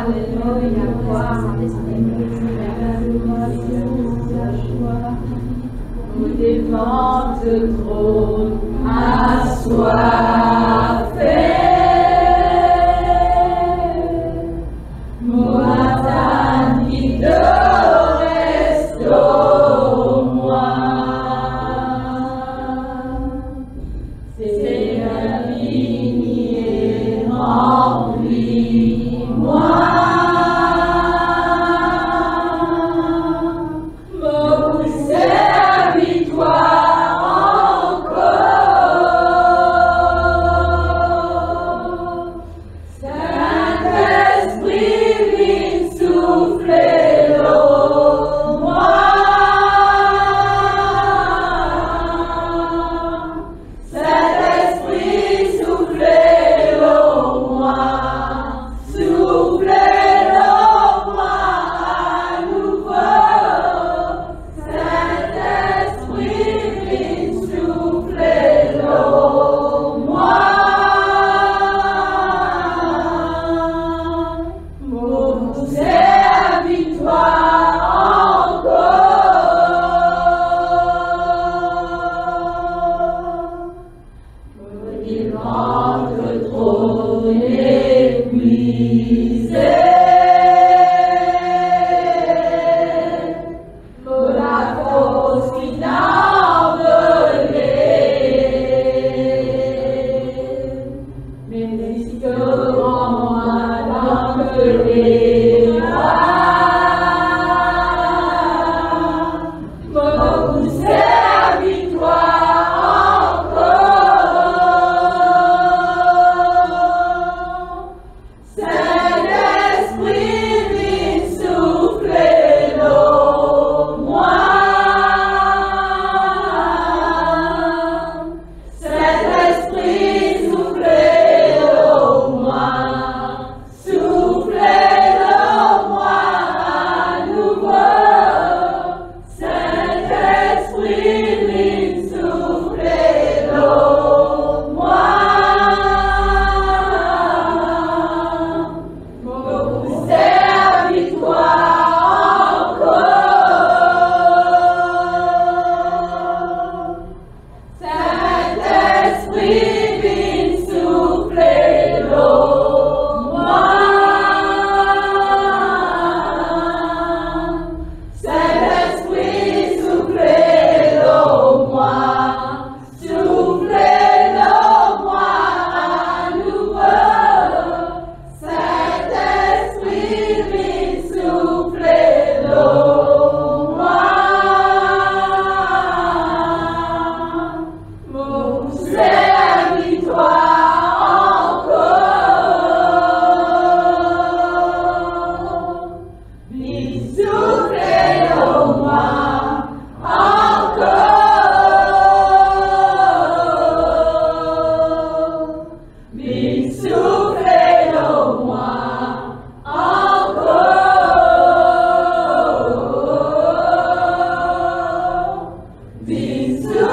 Devant le trône assoiffé, Moatani de restaure-moi. Seigneur, vigne remplis-moi.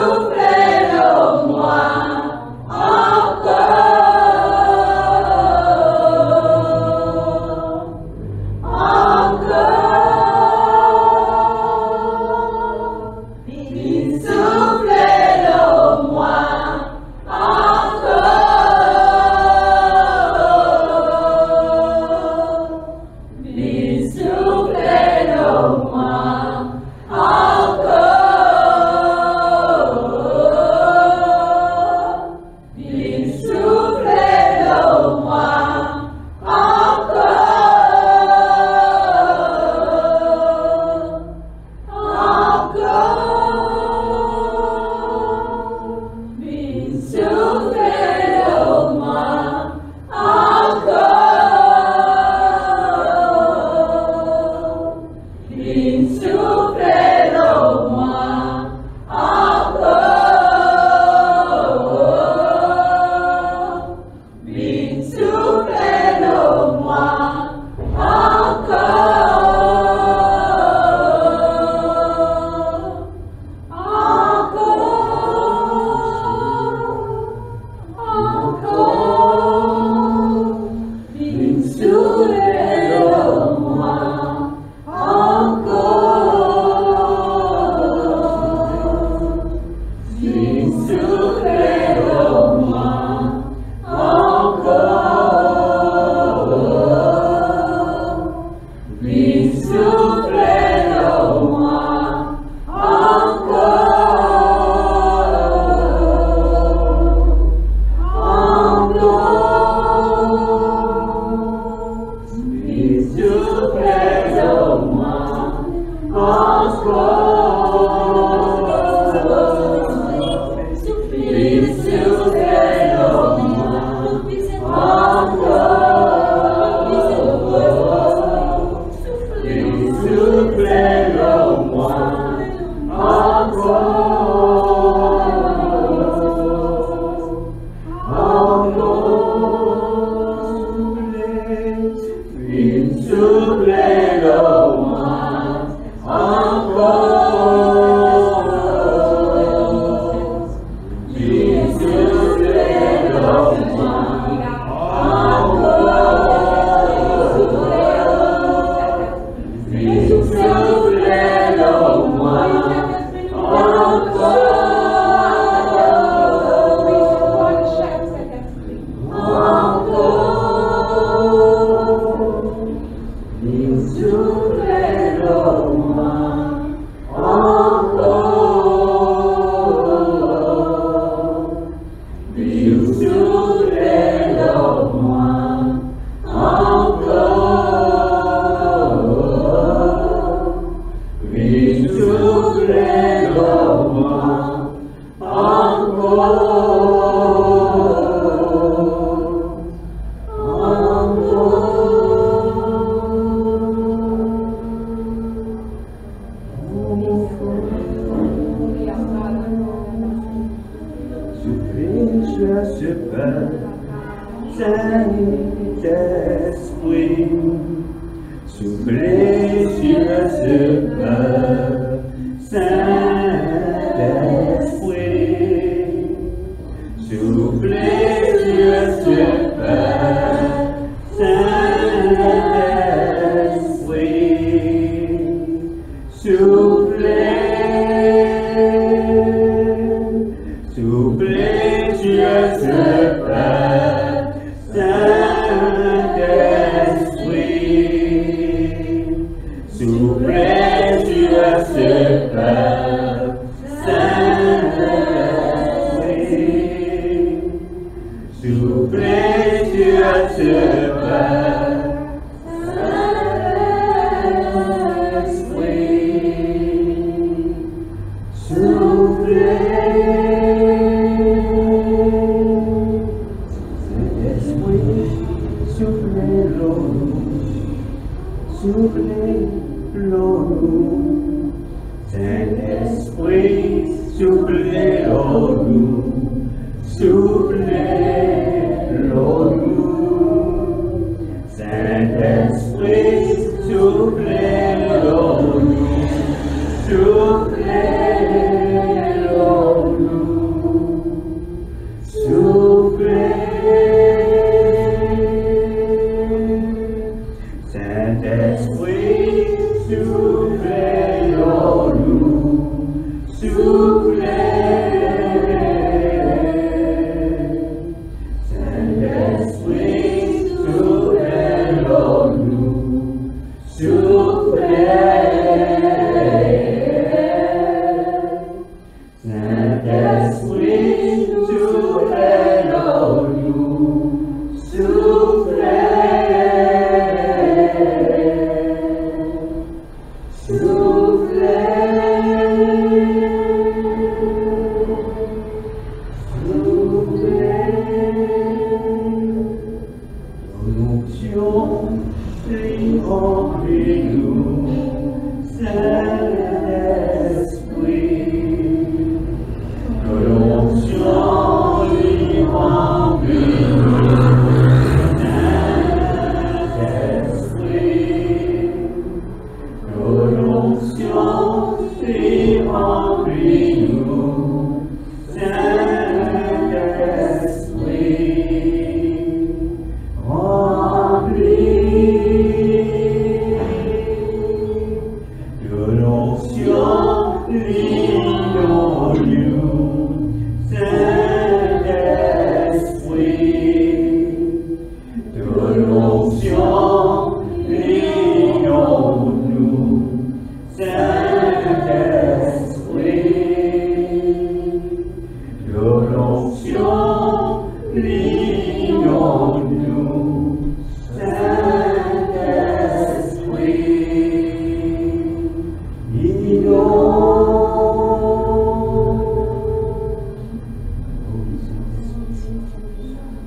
Soufflez-le moi.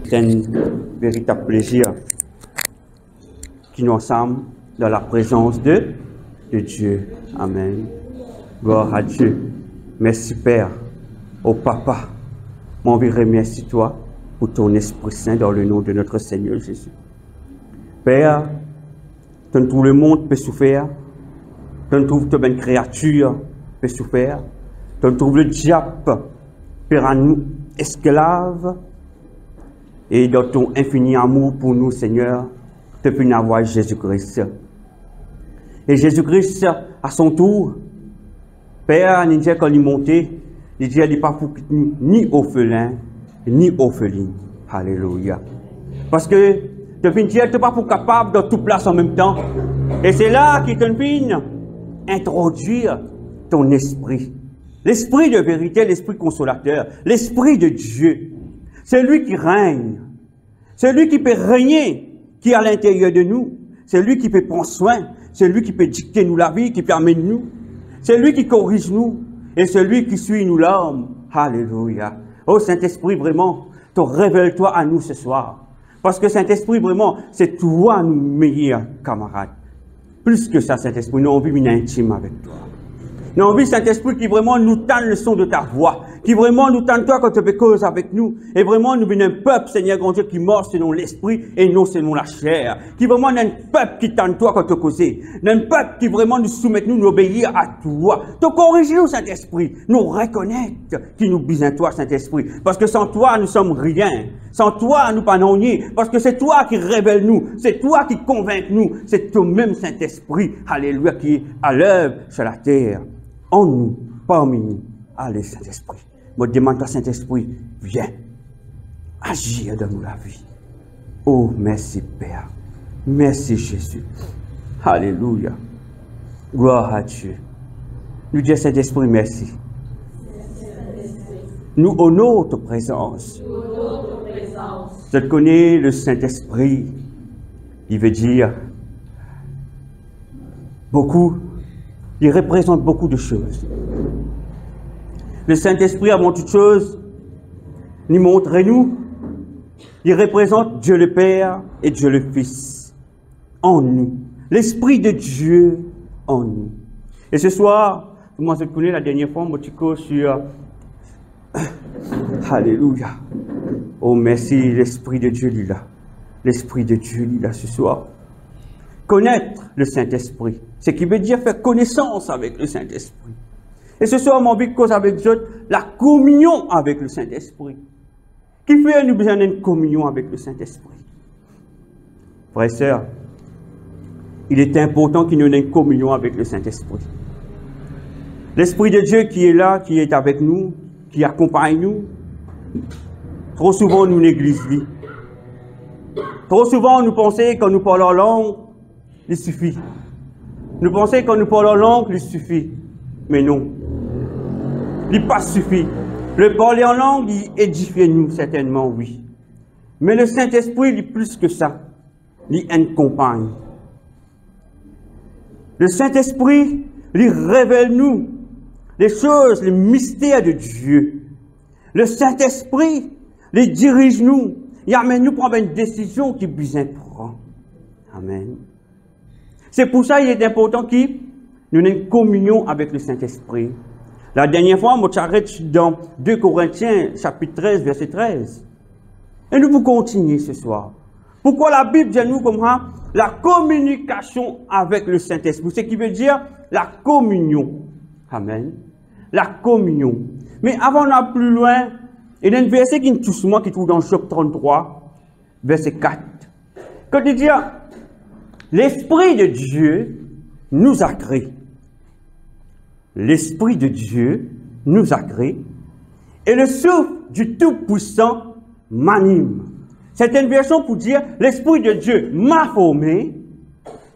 C'est un véritable plaisir qui nous ensemble dans la présence de Dieu. Amen. Gloire à Dieu. Merci Père. Au Papa, mon vie remercie toi pour ton Esprit Saint dans le nom de notre Seigneur Jésus. Père, tout le monde peut souffrir. Toute une créature peut souffrir. Le diable peut rendre nous esclaves. Et dans ton infini amour pour nous, Seigneur, tu peux avoir Jésus-Christ. Et Jésus-Christ, à son tour, Père, il dit quand il est monté, il dit qu'il n'est pas pour ni orphelin, ni orpheline. Alléluia. Parce que depuis Dieu, tu n'es pas pour capable de tout place en même temps. Et c'est là qu'il te vient introduire ton esprit. L'esprit de vérité, l'esprit consolateur, l'esprit de Dieu. C'est lui qui règne. C'est lui qui peut régner, qui est à l'intérieur de nous. C'est lui qui peut prendre soin. C'est lui qui peut dicter nous la vie, qui peut amener nous. C'est lui qui corrige nous. Et c'est lui qui suit nous l'âme. Alléluia. Oh Saint-Esprit, vraiment, révèle-toi à nous ce soir. Parce que Saint-Esprit, vraiment, c'est toi, nous meilleurs camarades. Plus que ça, Saint-Esprit, nous avons envie d'une intime avec toi. Nous avons envie, Saint-Esprit, qui vraiment nous tende le son de ta voix, qui vraiment nous tende toi quand tu fais cause avec nous, et vraiment nous venons un peuple, Seigneur grand Dieu, qui mord selon l'esprit et non selon la chair, qui vraiment est un peuple qui tende toi quand tu causes, un peuple qui vraiment nous soumet, nous obéir à toi. Tu corriges nous, Saint-Esprit, nous reconnaître qui nous besoin toi, Saint-Esprit, parce que sans toi, nous sommes rien. Sans toi, nous pas non parce que c'est toi qui révèle nous, c'est toi qui convainc nous, c'est toi-même, Saint-Esprit, alléluia, qui est à l'œuvre sur la terre. En nous, parmi nous, allez Saint-Esprit. Je demande à Saint-Esprit, viens, agir dans nous la vie. Oh, merci Père. Merci Jésus. Alléluia. Gloire à Dieu. Nous disons Saint-Esprit, merci. Nous honorons ta présence. Je connais le Saint-Esprit. Il veut dire beaucoup. Il représente beaucoup de choses. Le Saint-Esprit, avant toute chose, nous montre-nous, il représente Dieu le Père et Dieu le Fils en nous. L'Esprit de Dieu en nous. Et ce soir, moi je connais la dernière fois, mon petit cours sur Alléluia. Oh merci, l'Esprit de Dieu est là. L'Esprit de Dieu est là ce soir. Connaître le Saint-Esprit, ce qui veut dire faire connaissance avec le Saint-Esprit. Et ce soir, mon but cause avec Dieu, la communion avec le Saint-Esprit. Qui fait nous besoin d'une communion avec le Saint-Esprit? Frères et sœurs, il est important qu'il nous ait une communion avec le Saint-Esprit. L'Esprit de Dieu qui est là, qui est avec nous, qui accompagne nous, trop souvent nous négligons. Trop souvent nous pensons quand nous parlons en langue, il suffit. Nous pensons quand nous parlons en langue, il suffit. Mais non. Il pas suffit. Le parler en langue, il édifie nous, certainement, oui. Mais le Saint-Esprit, il est plus que ça. Il accompagne. Le Saint-Esprit, il révèle nous les choses, les mystères de Dieu. Le Saint-Esprit, il dirige nous. Il amène nous prendre une décision qui besoin prend. Amen. C'est pour ça qu'il est important que nous ayons une communion avec le Saint-Esprit. La dernière fois, je m'arrête dans 2 Corinthiens, chapitre 13, verset 13. Et nous vous continuons ce soir. Pourquoi la Bible dit nous comme ça? La communication avec le Saint-Esprit. Ce qui veut dire la communion. Amen. La communion. Mais avant d'aller plus loin, il y a un verset qui nous touche moi, qui trouve dans Job 33, verset 4. Quand il dit, l'Esprit de Dieu nous a créés. L'Esprit de Dieu nous a créés. Et le souffle du Tout-Puissant m'anime. C'est une version pour dire, l'Esprit de Dieu m'a formé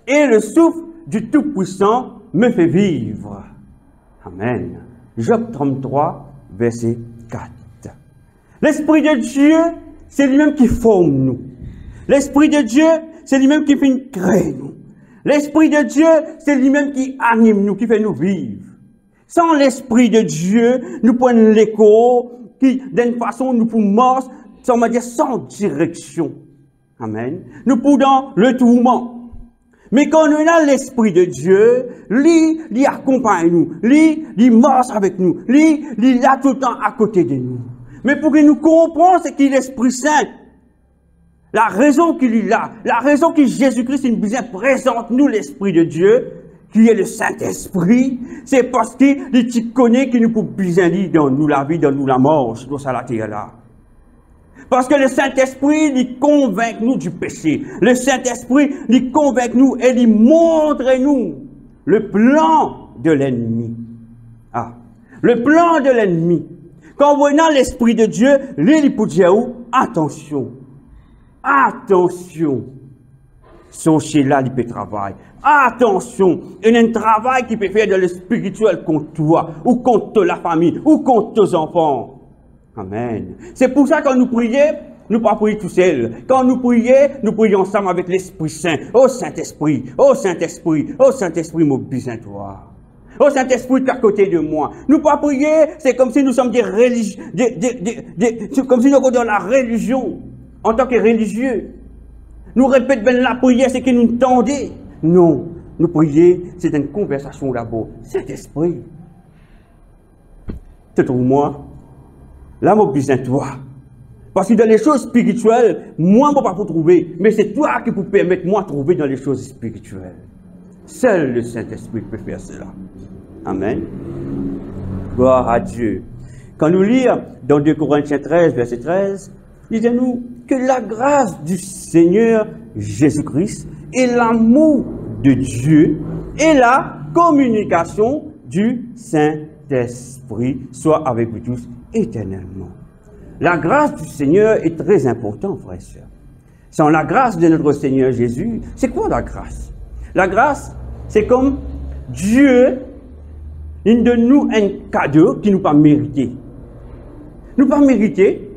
et le souffle du Tout-Puissant me fait vivre. Amen. Job 33, verset 4. L'Esprit de Dieu, c'est lui-même qui forme nous. L'Esprit de Dieu, c'est lui-même qui fait créer nous. L'Esprit de Dieu, c'est lui-même qui anime nous, qui fait nous vivre. Sans l'Esprit de Dieu, nous prenons l'écho, qui, d'une façon, nous pouvons mordre, sans direction. Amen. Nous pouvons le tourment. Mais quand on a l'Esprit de Dieu, lui accompagne nous, lui marche avec nous, lui est là tout le temps à côté de nous. Mais pour que nous comprenions, c'est qu'il est l'Esprit Saint. La raison qu'il est là, la raison que Jésus-Christ nous présente nous l'Esprit de Dieu, qui est le Saint-Esprit, c'est parce qu'il connaît qu'il nous peut bien dire dans nous la vie, dans nous la mort, dans ça la terre là. Parce que le Saint-Esprit, il convainc nous du péché. Le Saint-Esprit, il convainc nous et il montre nous le plan de l'ennemi. Ah, le plan de l'ennemi. Quand vous voyez l'Esprit de Dieu, il peut dire, attention, attention. Son chez là, il peut travailler. Attention, il y a un travail qui peut faire dans le spirituel contre toi, ou contre la famille, ou contre tes enfants. Amen. C'est pour ça que quand nous prions, nous ne pas prier tout seul. Quand nous prions ensemble avec l'Esprit Saint. Oh Saint-Esprit, oh Saint-Esprit, oh Saint-Esprit, mon besoin toi. Oh Saint-Esprit, tu es à côté de moi. Nous pas prier, c'est comme si nous sommes des religieux, comme si nous sommes dans la religion, en tant que religieux. Nous répétons bien la prière, c'est que nous tendez. Non, nous prier, c'est une conversation d'abord. Saint-Esprit, tu trouves moi, là, mon besoin toi. Parce que dans les choses spirituelles, moi, je ne peux pas vous trouver, mais c'est toi qui peux permettre moi de trouver dans les choses spirituelles. Seul le Saint-Esprit peut faire cela. Amen. Gloire à Dieu. Quand nous lisons dans 2 Corinthiens 13, verset 13, disons-nous que la grâce du Seigneur Jésus-Christ et l'amour de Dieu et la communication du Saint-Esprit soient avec vous tous éternellement. La grâce du Seigneur est très importante, frères et sœurs. Sans la grâce de notre Seigneur Jésus, c'est quoi la grâce? La grâce, c'est comme Dieu, il donne nous un cadeau qui nous pas mérité. Nous pas mérité,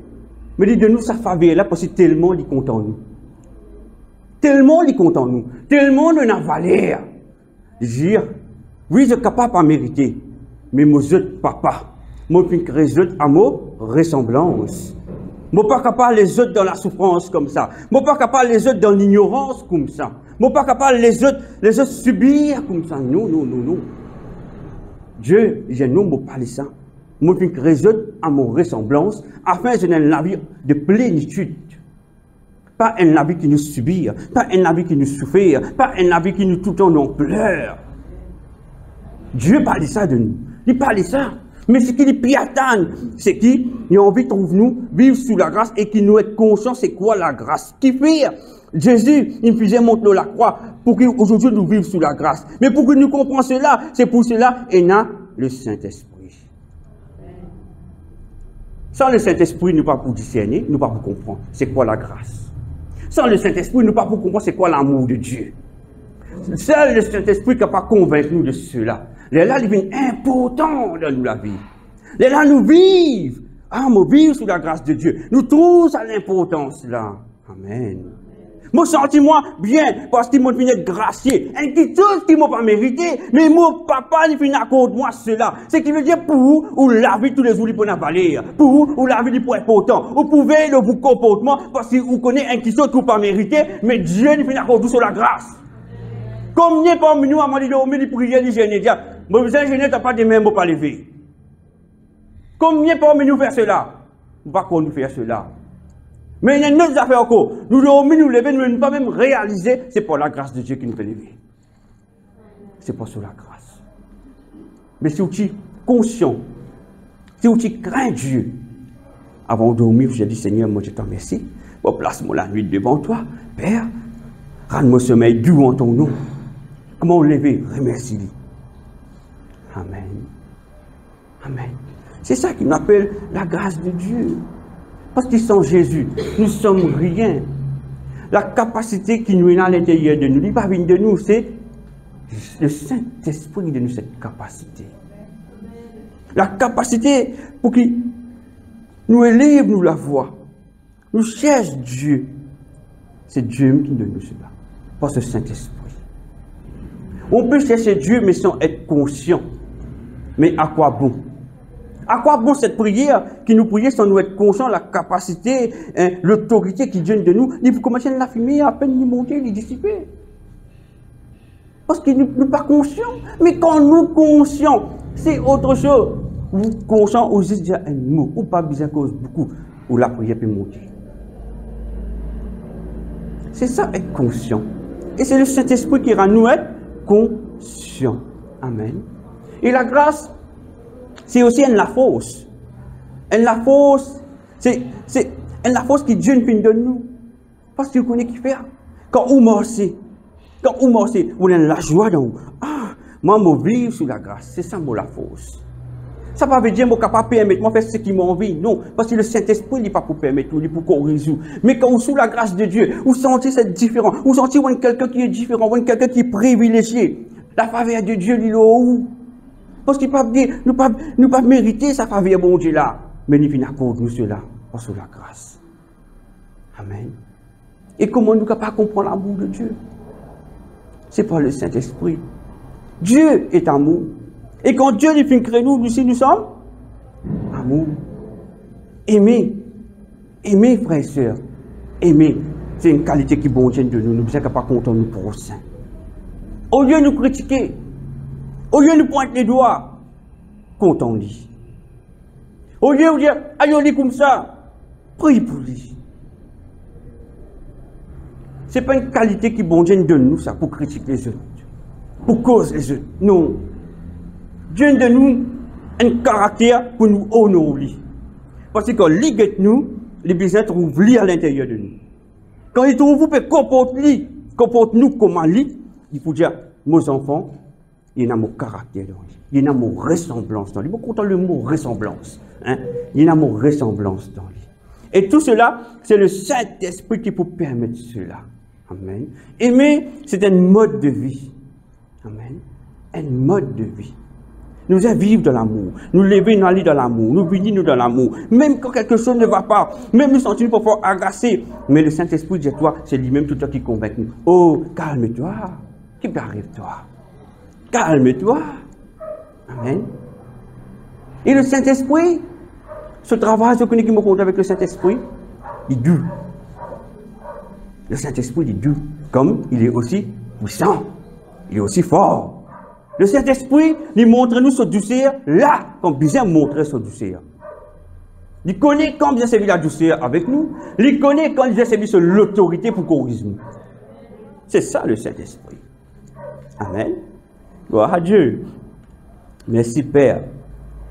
mais il donne nous sa faveur là parce que tellement il est content de nous. Tellement il est content de nous. Tellement il a valeur. Dire, oui, je suis capable de mériter, mais moi, je papa. Moi, je suis à ma ressemblance. Moi, pas capable les autres dans la souffrance comme ça. Moi, pas capable les autres dans l'ignorance comme ça. Moi, pas capable les autres subir comme ça. Non, non, non, non. Dieu, je ne peux pas ça. Moi, je suis à mon ressemblance afin que j'ai un vie de plénitude. Pas un vie qui nous subit, pas un vie qui nous souffre, pas un vie qui nous tout le temps nous pleure. Dieu parle ça de nous. Il parle ça. Mais ce qu'il est attend, c'est qu'il a envie de nous vivre sous la grâce et qu'il nous est conscient c'est quoi la grâce. Qui fait Jésus, il faisait monter la croix pour qu'aujourd'hui nous vivions sous la grâce. Mais pour que nous comprenions cela, c'est pour cela qu'il y a le Saint-Esprit. Sans le Saint-Esprit, nous ne pouvons pas discerner, nous ne pouvons pas comprendre c'est quoi la grâce. Sans le Saint-Esprit, nous ne pouvons pas comprendre c'est quoi l'amour de Dieu. Seul le Saint-Esprit qui n'a pas convaincu nous de cela. Les là, il devient important dans nous la vie. Les là, nous vivons. Ah, nous vivons sous la grâce de Dieu. Nous trouvons ça l'importance là. Amen. Moi, sens-moi bien, parce qu'il m'a fini de gracier. Un petit chose qui m'a pas mérité, mais mon papa, il finit à cause de moi cela. Ce qui veut dire pour vous, ou la vie tous les jours, il peut en valer. Pour vous, ou la vie, il peut être important. Vous pouvez le vous comportement, parce que vous connaissez un petit chose qui n'a pas mérité, mais Dieu, il finit à cause de vous sur la grâce. Combien parmi nous, à mon Dieu, il priait, il gênait, il dit, moi, vous êtes gêné, tu n'as pas de main, pour pas lever. Combien parmi nous faire cela? On ne va pas nous faire cela. Mais il y a une autre affaire encore. Nous devons nous lever, nous ne pas même réaliser, c'est pour la grâce de Dieu qui nous fait lever. C'est pas sur la grâce. Mais si vous êtes conscient, si vous crains Dieu, avant de dormir, j'ai dit, Seigneur, moi je te remercie. Bon, place-moi la nuit devant toi, Père. Rends-moi sommeil doux en ton nom. Comment lever? Remercie-lui. Amen. Amen. C'est ça qu'il appelle la grâce de Dieu. Parce que sans Jésus, nous ne sommes rien. La capacité qui nous est à l'intérieur de nous, il n'est pas de nous, c'est le Saint-Esprit de nous, cette capacité. La capacité pour qu'il nous élève, nous la voix. Nous cherchons Dieu. C'est Dieu qui nous donne cela. Pas ce Saint-Esprit. On peut chercher Dieu, mais sans être conscient. Mais à quoi bon? À quoi bon cette prière qui nous priait sans nous être conscients, la capacité, l'autorité qui vient de nous? Il faut commencer à la fumer, à peine nous monter, les dissiper. Parce que nous ne sommes pas conscients. Mais quand nous conscients, c'est autre chose. Vous conscients, vous dites déjà un mot, ou pas besoin cause beaucoup, ou la prière peut monter. C'est ça, être conscient. Et c'est le Saint-Esprit qui rend nous être conscients. Amen. Et la grâce, c'est aussi la force. La force, c'est la force qui Dieu nous fait de nous. Parce qu'il connaît qui fait. Quand vous marchez, vous avez la joie dans vous. Ah, moi, je vis sous la grâce. C'est ça, la force. Ça ne veut pas dire que je suis capable de permettre de faire ce qui m'a envie. Non, parce que le Saint-Esprit n'est pas pour permettre tout, il est pour qu'on résout. Mais quand vous sous la grâce de Dieu, vous sentez cette différence. Vous sentez quelqu'un qui est différent, quelqu'un qui est privilégié. La faveur de Dieu, il est où? Parce qu'il ne peut pas mériter sa faveur, bon Dieu là. mais nous venons accorder nous cela par sur la grâce. Amen. Et comment nous ne pouvons pas comprendre l'amour de Dieu? C'est par le Saint-Esprit. Dieu est amour. Et quand Dieu nous fait créer nous aussi, nous sommes amour. Aimer. Aimer, frères et sœurs. Aimer. C'est une qualité qui est bonne de nous. Nous ne sommes pas contents de nous prochains. Au lieu de nous critiquer, au lieu de nous pointer les doigts, comptons-lui. Au lieu de dire, allez, on dit comme ça, prie pour lui. Ce n'est pas une qualité qui est bonne de nous, ça, pour critiquer les autres, pour causer les autres. Non. Dieu donne nous un caractère pour nous honorer. Parce que quand il guette nous, les besoins trouvent lui à l'intérieur de nous. Quand il trouve vous peut comporte nous comme lui, il faut dire, mes enfants, il y a mon caractère dans lui. Il y a mon ressemblance dans lui. Beaucoup content le mot ressemblance. Hein? Il y a mon ressemblance dans lui. Et tout cela, c'est le Saint-Esprit qui peut permettre cela. Amen. Aimer, c'est un mode de vie. Amen. Un mode de vie. Nous allons vivre dans l'amour. Nous lever dans l'amour. Nous venir dans l'amour. Même quand quelque chose ne va pas, même nous sentir parfois agacés. Mais le Saint-Esprit dit toi, c'est lui-même tout le temps qui convainc nous. Oh, calme-toi. Qui arrive toi? Calme-toi. Amen. Et le Saint-Esprit, ce travail, je connais qui me compte avec le Saint-Esprit, il est dur. Le Saint-Esprit est doux, comme il est aussi puissant, il est aussi fort. Le Saint-Esprit, il montre nous ce douceur là, comme bien montrer ce douceur. Il connaît quand bien servir la douceur avec nous, il connaît quand il vient servir l'autorité pour corriger nous. C'est ça le Saint-Esprit. Amen. Gloire à Dieu. Merci Père.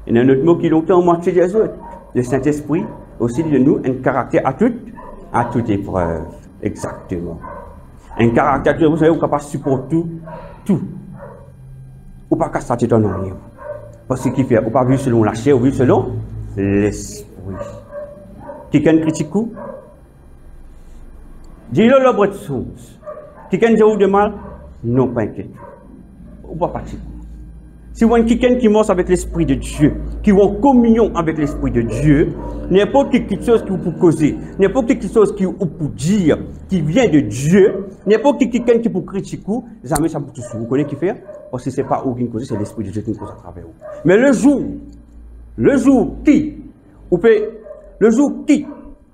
Il y a un autre mot qui longtemps marché des autres. Le Saint-Esprit aussi de nous un caractère à toute épreuve. Exactement. Un caractère, vous savez, vous ne pouvez pas supporter tout. Vous ne pouvez pas s'attendre dans rien. Parce qu'il fait, vous ne pouvez pas vivre selon la chair, vous vivez selon l'esprit. Quelqu'un critique vous? Dis-le le bout de chose. Quelqu'un dit de mal? Non, pas inquiète. Vous ne pouvez pas partir. Si vous avez quelqu'un qui marche avec l'Esprit de Dieu, qui est en communion avec l'Esprit de Dieu, n'importe quelque chose qui vous peut causer, n'importe quelque chose qui vous peut dire, qui vient de Dieu, n'importe quelqu'un qui peut critiquer, jamais ça peut tout vous connaissez qui fait? Parce que ce n'est pas vous qui cause, c'est l'Esprit de Dieu qui cause à travers vous. Mais le jour qui,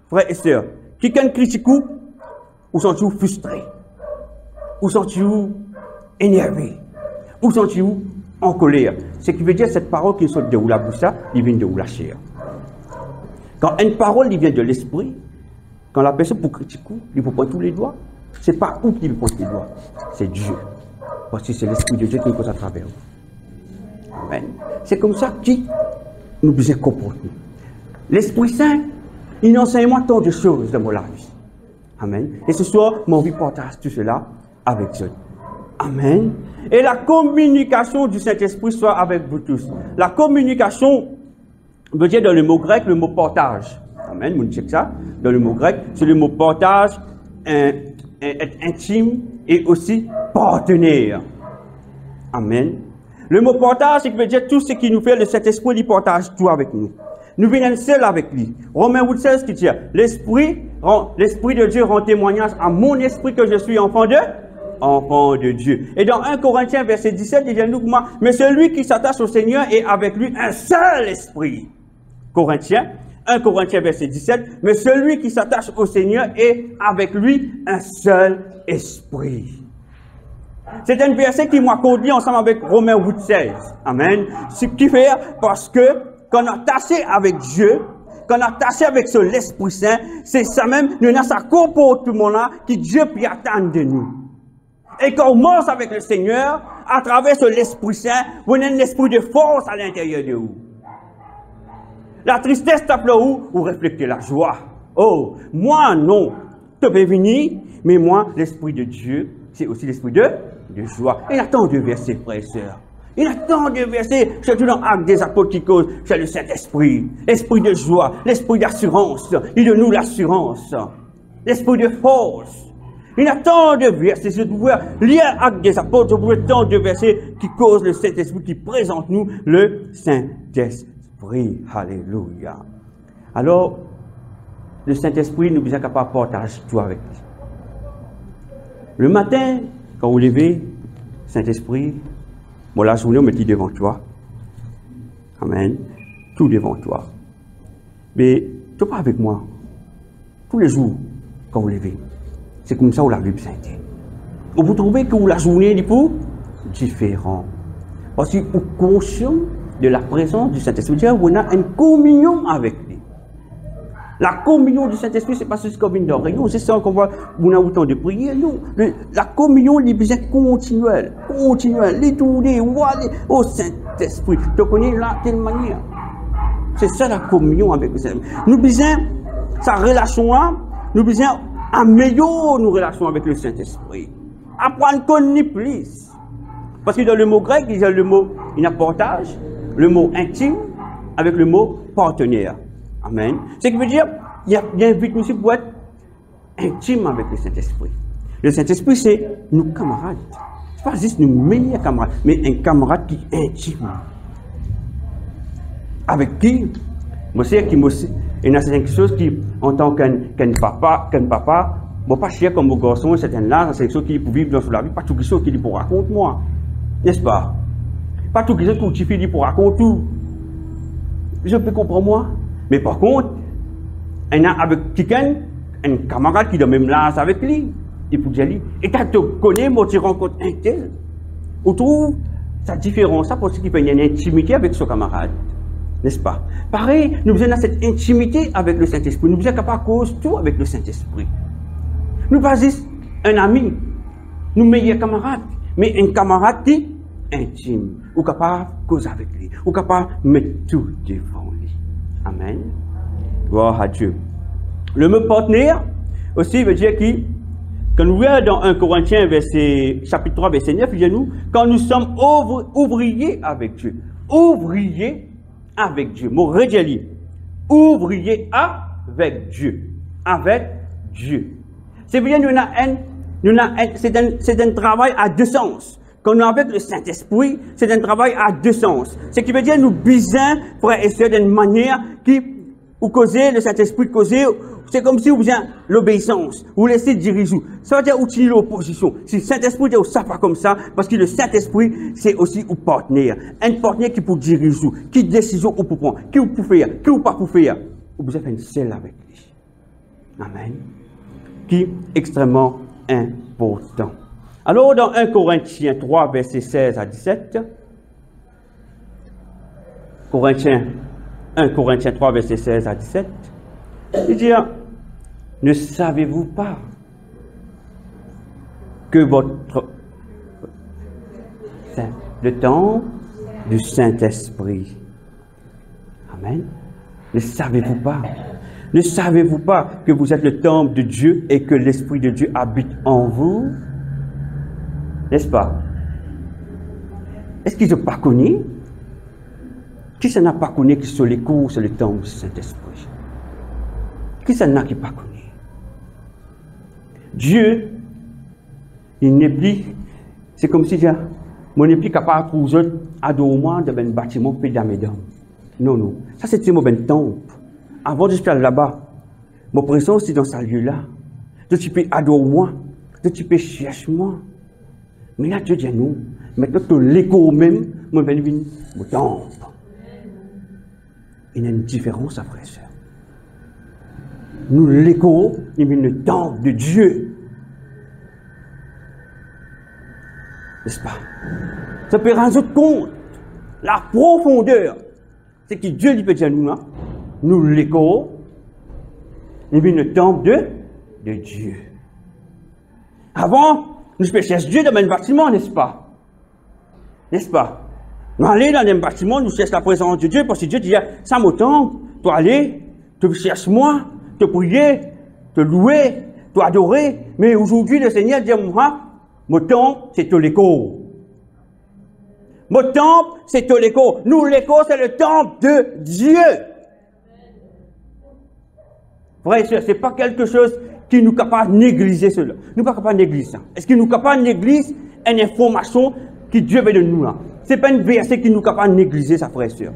frères et sœurs, quelqu'un critique vous sentez-vous frustré, vous sentez-vous énervé, vous sentez-vous en colère. Ce qui veut dire cette parole qui sort de où la bouche, il vient de où la chair. Quand une parole il vient de l'esprit, quand la personne pour critiquer, il peut pointer tous les doigts. Ce n'est pas où qu'il pointe les doigts, c'est Dieu. Parce que c'est l'Esprit de Dieu qui nous à travers vous. Amen. C'est comme ça que nous devons comporter. L'Esprit Saint, il enseigne moi tant de choses dans mon vie. Amen. Et ce soir, mon vie partage tout cela avec Dieu. Amen. Et la communication du Saint-Esprit soit avec vous tous. La communication veut dire dans le mot grec, le mot partage. Amen. Vous check ça. Dans le mot grec, c'est le mot partage, être intime et aussi partenaire. Amen. Le mot partage, c'est que veut dire tout ce qui nous fait le Saint-Esprit, il partage tout avec nous. Nous venons seul avec lui. Romains 8,16 qui dit, l'Esprit de Dieu rend témoignage à mon esprit que je suis enfant de Dieu. Et dans 1 Corinthiens verset 17, il dit nous, mais celui qui s'attache au Seigneur est avec lui un seul esprit. 1 Corinthiens verset 17, mais celui qui s'attache au Seigneur est avec lui un seul esprit. C'est un verset qui m'a conduit ensemble avec Romains 8,16. Amen. Ce qui fait parce que quand on est attaché avec Dieu, quand on est attaché avec l'Esprit Saint, c'est ça même, nous avons ce comportement-là que Dieu peut attendre de nous. Et quand on marche avec le Seigneur, à travers l'Esprit Saint, vous avez un esprit de force à l'intérieur de vous. La tristesse tape là où vous reflétez la joie. Oh, moi non, tu peux venir, mais moi, l'Esprit de Dieu, c'est aussi l'Esprit de joie. Il y a tant de versets, frères et sœurs. Il y a tant de versets, surtout dans l'Acte des Apôtres qui cause, c'est le Saint-Esprit. L'Esprit de joie, l'Esprit d'assurance. Il de nous l'assurance. L'Esprit de force. Il y a tant de versets, si vous pouvez lire Actes des Apôtres, vous pouvez tant de versets qui causent le Saint-Esprit, qui présentent nous le Saint-Esprit. Alléluia. Alors, le Saint-Esprit nous est capable de partager tout avec lui. Le matin, quand vous levez, Saint-Esprit, bon, la journée, on met devant toi. Amen. Tout devant toi. Mais, tu pas avec moi. Tous les jours, quand vous levez. C'est comme ça où la Bible s'intègre. Vous trouvez que la journée est pour différent. Parce que vous êtes conscient de la présence du Saint-Esprit. On a une communion avec lui. La communion du Saint-Esprit, ce n'est pas juste comme une réunion, c'est ça qu'on voit, on a autant de prières. Non, la communion, il est besoin continuelle. Continuelle. Les tourner, au Saint-Esprit. Tu connais là, telle manière. C'est ça la communion avec le Saint-Esprit. Nous besoin, sa relation-là, nous besoin améliorer nos relations avec le Saint-Esprit. Apprendre à connaître plus. Parce que dans le mot grec, il y a le mot partage, le mot intime, avec le mot partenaire. Amen. Ce qui veut dire, il y a un but aussi pour être intime avec le Saint-Esprit. Le Saint-Esprit, c'est nos camarades. Ce n'est pas juste nos meilleurs camarades, mais un camarade qui est intime. Avec qui, moi, c'est qui il y a certaines choses qui, en tant qu'un papa, bon, pas cher comme mon garçon, certaines là, c'est quelque chose qui pour vivre dans la vie, pas tout quelque chose qui pour raconter moi. N'est-ce pas? Pas tout quelque chose qui finit pour raconter tout. Je peux comprendre moi. Mais par contre, il y a avec quelqu'un, un camarade qui est dans le même âge avec lui, il peut dire, et quand tu connais, moi, tu rencontres un tel, on trouve sa différence, ça parce qu'il peut y avoir une intimité avec son camarade. N'est-ce pas? Pareil, nous avons cette intimité avec le Saint-Esprit. Nous sommes capables de causer tout avec le Saint-Esprit. Nous pas juste un ami, nous meilleurs camarades, mais un camarade qui est intime, ou capable de causer avec lui, ou capable de mettre tout devant lui. Amen. Gloire à Dieu. Le mot partenaire aussi veut dire que, quand nous voyons dans 1 Corinthiens chapitre 3, verset 9, il dit nous, quand nous sommes ouvriers avec Dieu. Ouvriers avec Dieu. Mon redjeli. Ouvrier avec Dieu. Avec Dieu. C'est bien, c'est un travail à deux sens. Quand nous avec le Saint-Esprit, c'est un travail à deux sens. Ce qui veut dire nous besoin pour essayer d'une manière qui, ou causer le Saint-Esprit, causer, c'est comme si vous besoin l'obéissance, vous laissez diriger. Ça veut dire utiliser l'opposition. Si le Saint-Esprit dit ça pas comme ça, parce que le Saint-Esprit, c'est aussi un partenaire. Un partenaire qui peut diriger, qui décision ou pour prendre, qui peut faire, qui ou pas pour faire. Vous avez une selle avec lui. Amen. Qui est extrêmement important. Alors, dans 1 Corinthiens 3, verset 16 à 17, 1 Corinthiens 3, verset 16 à 17, il dit, ne savez-vous pas que le temple du Saint-Esprit, amen, ne savez-vous pas? Ne savez-vous pas que vous êtes le temple de Dieu et que l'Esprit de Dieu habite en vous? N'est-ce pas? Est-ce qu'ils n'ont pas connu? Qui ça n'a pas connu qui sont les cours sur le temple du Saint-Esprit? Qui ça n'a qui pas connu? Dieu, il n'est plus, c'est comme si on n'est plus capable pour vous adorer dans un bâtiment pays d'Amédam. Non, non. Ça, c'était mon temple. Avant de se faire là-bas, mon présence, c'est dans ce lieu-là. Tu peux adorer moi, tu peux chercher moi. Mais là, Dieu dit non. Maintenant, tu l'écho même, moi, je vais mon temple. Il y a une différence, frère et sœur. Nous, l'écho, il y a le temple de Dieu. N'est-ce pas? Ça peut rendre compte la profondeur. C'est que Dieu lui peut dire nous, hein? Nous, l'écho, il y a le temple de Dieu. Avant, nous cherchons Dieu dans un bâtiment, n'est-ce pas? N'est-ce pas? Nous allons dans un bâtiment, nous cherchons la présence de Dieu, parce que Dieu dit, ça m'attend, tu aller, tu cherches moi, te prier, te louer, te adorer. Mais aujourd'hui, le Seigneur dit, moi, mon temple, c'est l'écho. Mon temple, c'est l'écho. Nous, l'écho, c'est le temple de Dieu. Frère et sœur, ce n'est pas quelque chose qui nous capable de négliger cela. Nous ne sommes pas capables de négliger ça. Est-ce qu'il nous capable de négliger une information que Dieu veut de nous là? Ce n'est pas une verset qui nous capable de négliger ça, frère et sœur.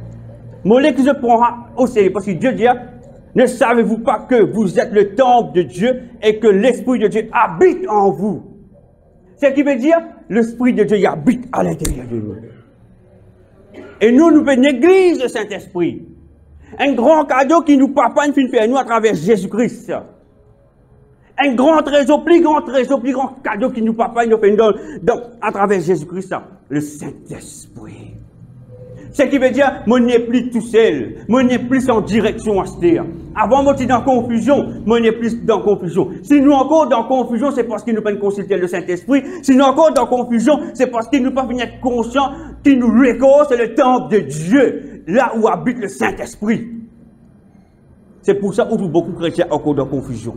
Mon que je prends au sérieux, parce que Dieu dit, Ne savez-vous pas que vous êtes le temple de Dieu et que l'Esprit de Dieu habite en vous? Ce qui veut dire, l'Esprit de Dieu il habite à l'intérieur de nous. Et nous sommes une église de Saint-Esprit. Un grand cadeau qui nous papa nous fait nous à travers Jésus-Christ. Un grand trésor, plus grand cadeau qui nous papa nous fait à travers Jésus-Christ, le Saint-Esprit. Ce qui veut dire, moi n'est plus tout seul, moi n'est plus en direction à se dire. Avant, moi, j'étais dans confusion, moi n'est plus dans confusion. Si nous encore dans confusion, c'est parce qu'il nous pas consulter le Saint-Esprit. Si nous encore dans confusion, c'est parce qu'il nous pas être conscient qu'il nous récolte, c'est le temple de Dieu, là où habite le Saint-Esprit. C'est pour ça que beaucoup de chrétiens encore dans confusion.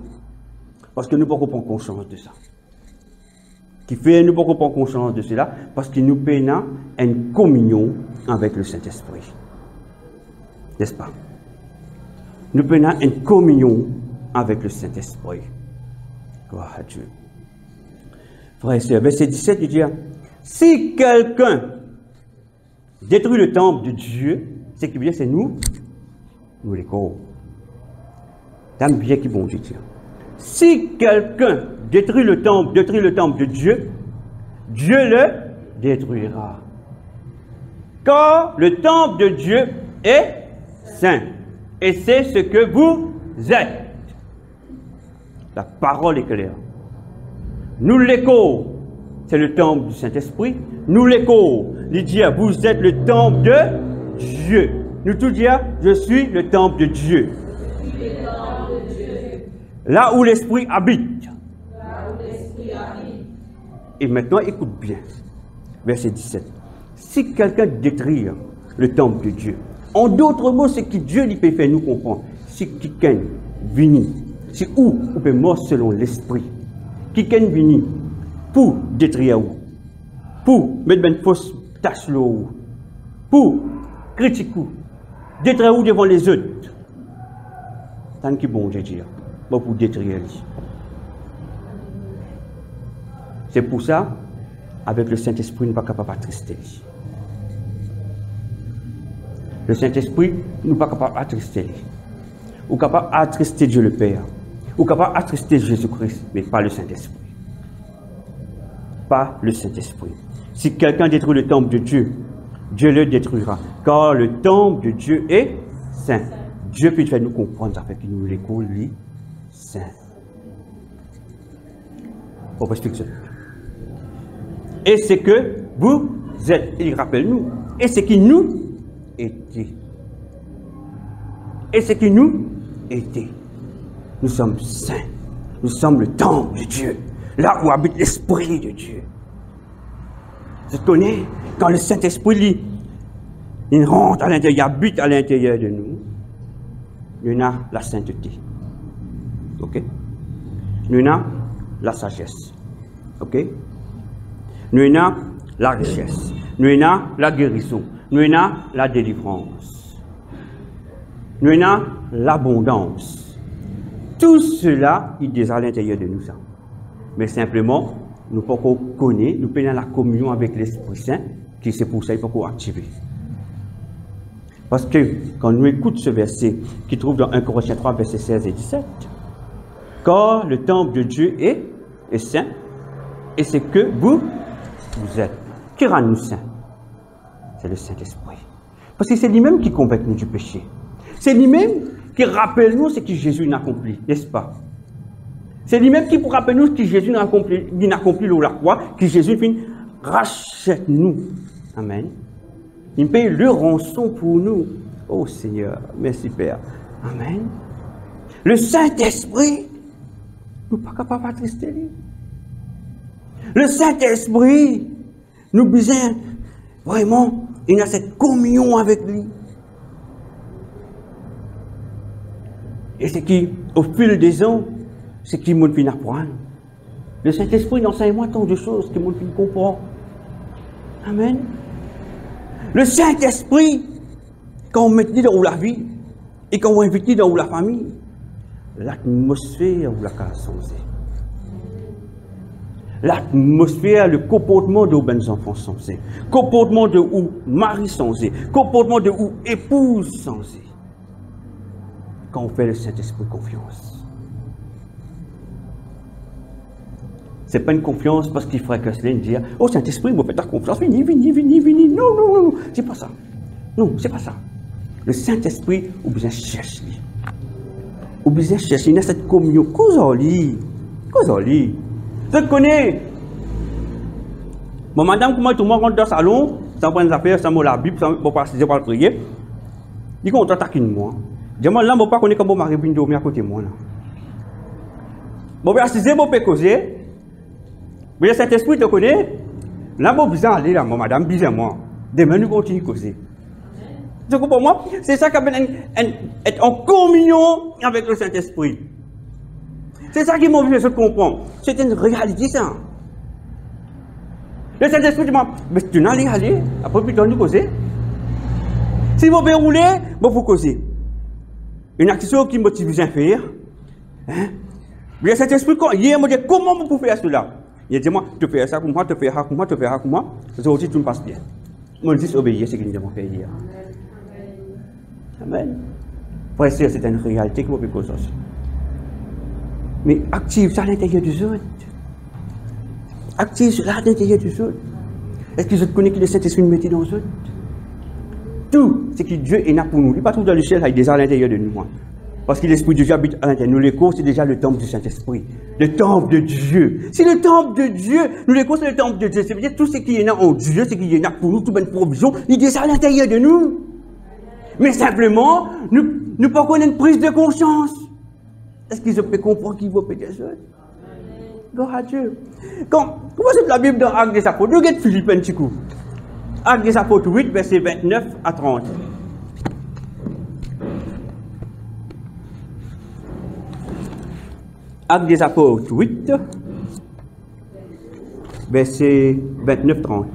Parce que nous ne pouvons pas prendre conscience de ça. Qui fait nous ne pouvons pas prendre conscience de cela, parce que nous peinons une communion avec le Saint-Esprit. N'est-ce pas? Nous prenons une communion avec le Saint-Esprit. Gloire à Dieu. Frères et sœurs, verset 17, il dit, si quelqu'un détruit le temple de Dieu, ce qui veut dire, c'est nous les corps. T'aimes bien qui bon Dieu dit. Si quelqu'un détruit le temple de Dieu, Dieu le détruira. Car le temple de Dieu est saint. Et c'est ce que vous êtes. La parole est claire. Nous l'écho, c'est le temple du Saint-Esprit. Nous l'écho, il dit, vous êtes le temple de Dieu. Nous tout dire, je suis le temple de Dieu. Là où l'Esprit habite. Et maintenant, écoute bien. Verset 17. Si quelqu'un détruit le temple de Dieu, en d'autres mots, c'est que Dieu lui peut faire nous comprendre. Si quelqu'un vient, c'est où on peut mort selon l'Esprit. Quelqu'un vient pour détruire où, pour mettre une fausse tâche là, pour critiquer, détruire où devant les autres. Tant que bon Dieu dit, pour détruire lui. C'est pour ça, avec le Saint-Esprit, nous ne sommes pas capables d'attrister. Le Saint-Esprit, nous ne sommes pas capables d'attrister. Nous sommes capables d'attrister Dieu le Père. Nous sommes capables d'attrister Jésus-Christ, mais pas le Saint-Esprit. Pas le Saint-Esprit. Si quelqu'un détruit le temple de Dieu, Dieu le détruira. Car le temple de Dieu est saint. Dieu peut faire nous comprendre, ça fait qu'il nous l'écoute, lui, saint. On va expliquer ça. Et c'est que vous êtes, il rappelle nous, et c'est qui nous était. Et c'est qui nous était. Nous sommes saints. Nous sommes le temple de Dieu, là où habite l'Esprit de Dieu. Vous connaissez, quand le Saint-Esprit, il rentre à l'intérieur, il habite à l'intérieur de nous, nous avons la sainteté. Ok? Nous avons la sagesse. Ok? Nous avons la richesse. Nous avons la guérison. Nous avons la délivrance. Nous avons l'abondance. Tout cela, il est à l'intérieur de nous. Ça. Mais simplement, nous ne pouvons pas connaître, nous prenons la communion avec l'Esprit Saint, qui c'est pour ça qu'il faut activer. Parce que quand nous écoutons ce verset, qui trouve dans 1 Corinthiens 3, versets 16 et 17, car le temple de Dieu est saint, et c'est que vous êtes. Qui rend nous saints? C'est le Saint-Esprit. Parce que c'est lui-même qui convainc nous du péché. C'est lui-même qui rappelle nous ce que Jésus n'a accompli, n'est-ce pas? C'est lui-même qui rappelle nous ce que Jésus n'a accompli sur la croix, que Jésus rachète nous. Amen. Il paye le rançon pour nous. Oh Seigneur, merci Père. Amen. Le Saint-Esprit, nous ne sommes pas capables d'attrister lui. Le Saint-Esprit, nous besoin vraiment, il a cette communion avec lui. Et c'est qui, au fil des ans, c'est qui nous finit apprendre. Le Saint-Esprit n'enseigne-moi tant de choses que nous finit comprendre. Amen. Le Saint-Esprit, quand on met dans la vie, et quand on invite dans la famille, l'atmosphère ou la casa sensée. L'atmosphère, le comportement de nos enfants sensés, comportement de ou mari sensé, comportement de ou épouse sensé, quand on fait le Saint-Esprit confiance. Ce n'est pas une confiance parce qu'il faudrait que cela dire oh Saint-Esprit, vous faites ta confiance, venez. Non, c'est pas ça. Non, c'est pas ça. Le Saint-Esprit, vous besoin chercher. Vous besoin chercher dans cette communion. Causoli. Je connais. Bon, madame, comment tout le monde rentre dans le salon, sans prendre des affaires, sans la Bible, sans passer par le prier. Il dit qu'on t'attaque moi. Dis-moi, là, je ne connais pas comment Marie vient dormir à côté de moi. Bon, ben, si c'est bon, causer. Mais cet esprit te connaît. Là, je besoin aller là, madame, bizarrement. Demain, nous continuons à causer. Tu comprends moi? C'est ça qui appelle être en communion avec le Saint-Esprit. C'est ça qui m'a fait se comprendre. C'est une réalité, ça. Le Saint-Esprit dit, mais tu n'as pas aller. Après, puis tu nous causer. Si vous pouvez rouler, vous causer. Une action qui me motive à faire. Hein? Le Saint-Esprit, hier, me dit, comment vous pouvez faire cela? Il dit, moi, tu fais ça comme moi, tu fais ça comme moi, tu fais ça comme moi. C'est aussi, tout me passe bien. Moi, je dis, obéir, c'est ce qu'il me fait hier. Amen. Frère, c'est une réalité qui vous peut causer. Mais active ça à l'intérieur des autres. Active cela à l'intérieur des autres. Est-ce que vous connaissez que le Saint-Esprit nous met dans les autres? Tout ce que Dieu est là pour nous. Il n'est pas tout dans le ciel, il est déjà à l'intérieur de nous. Parce que l'Esprit de Dieu habite à l'intérieur. Nous, l'écho, c'est déjà le temple du Saint-Esprit. Le temple de Dieu. C'est le temple de Dieu. Nous, l'écho, c'est le temple de Dieu. C'est-à-dire tout ce qui est là en Dieu, ce qui est là pour nous, toute bonne provision, il est déjà à l'intérieur de nous. Mais simplement, nous pas connaître une prise de conscience. Est-ce qu'ils peuvent comprendre qu'il va péter ça? Gloire à Dieu. Comment c'est la Bible dans Actes des Apôtres? Nous regardons Philippe un petit coup. Actes des Apôtres 8, versets 29 à 30. Actes des Apôtres 8, versets 29-30.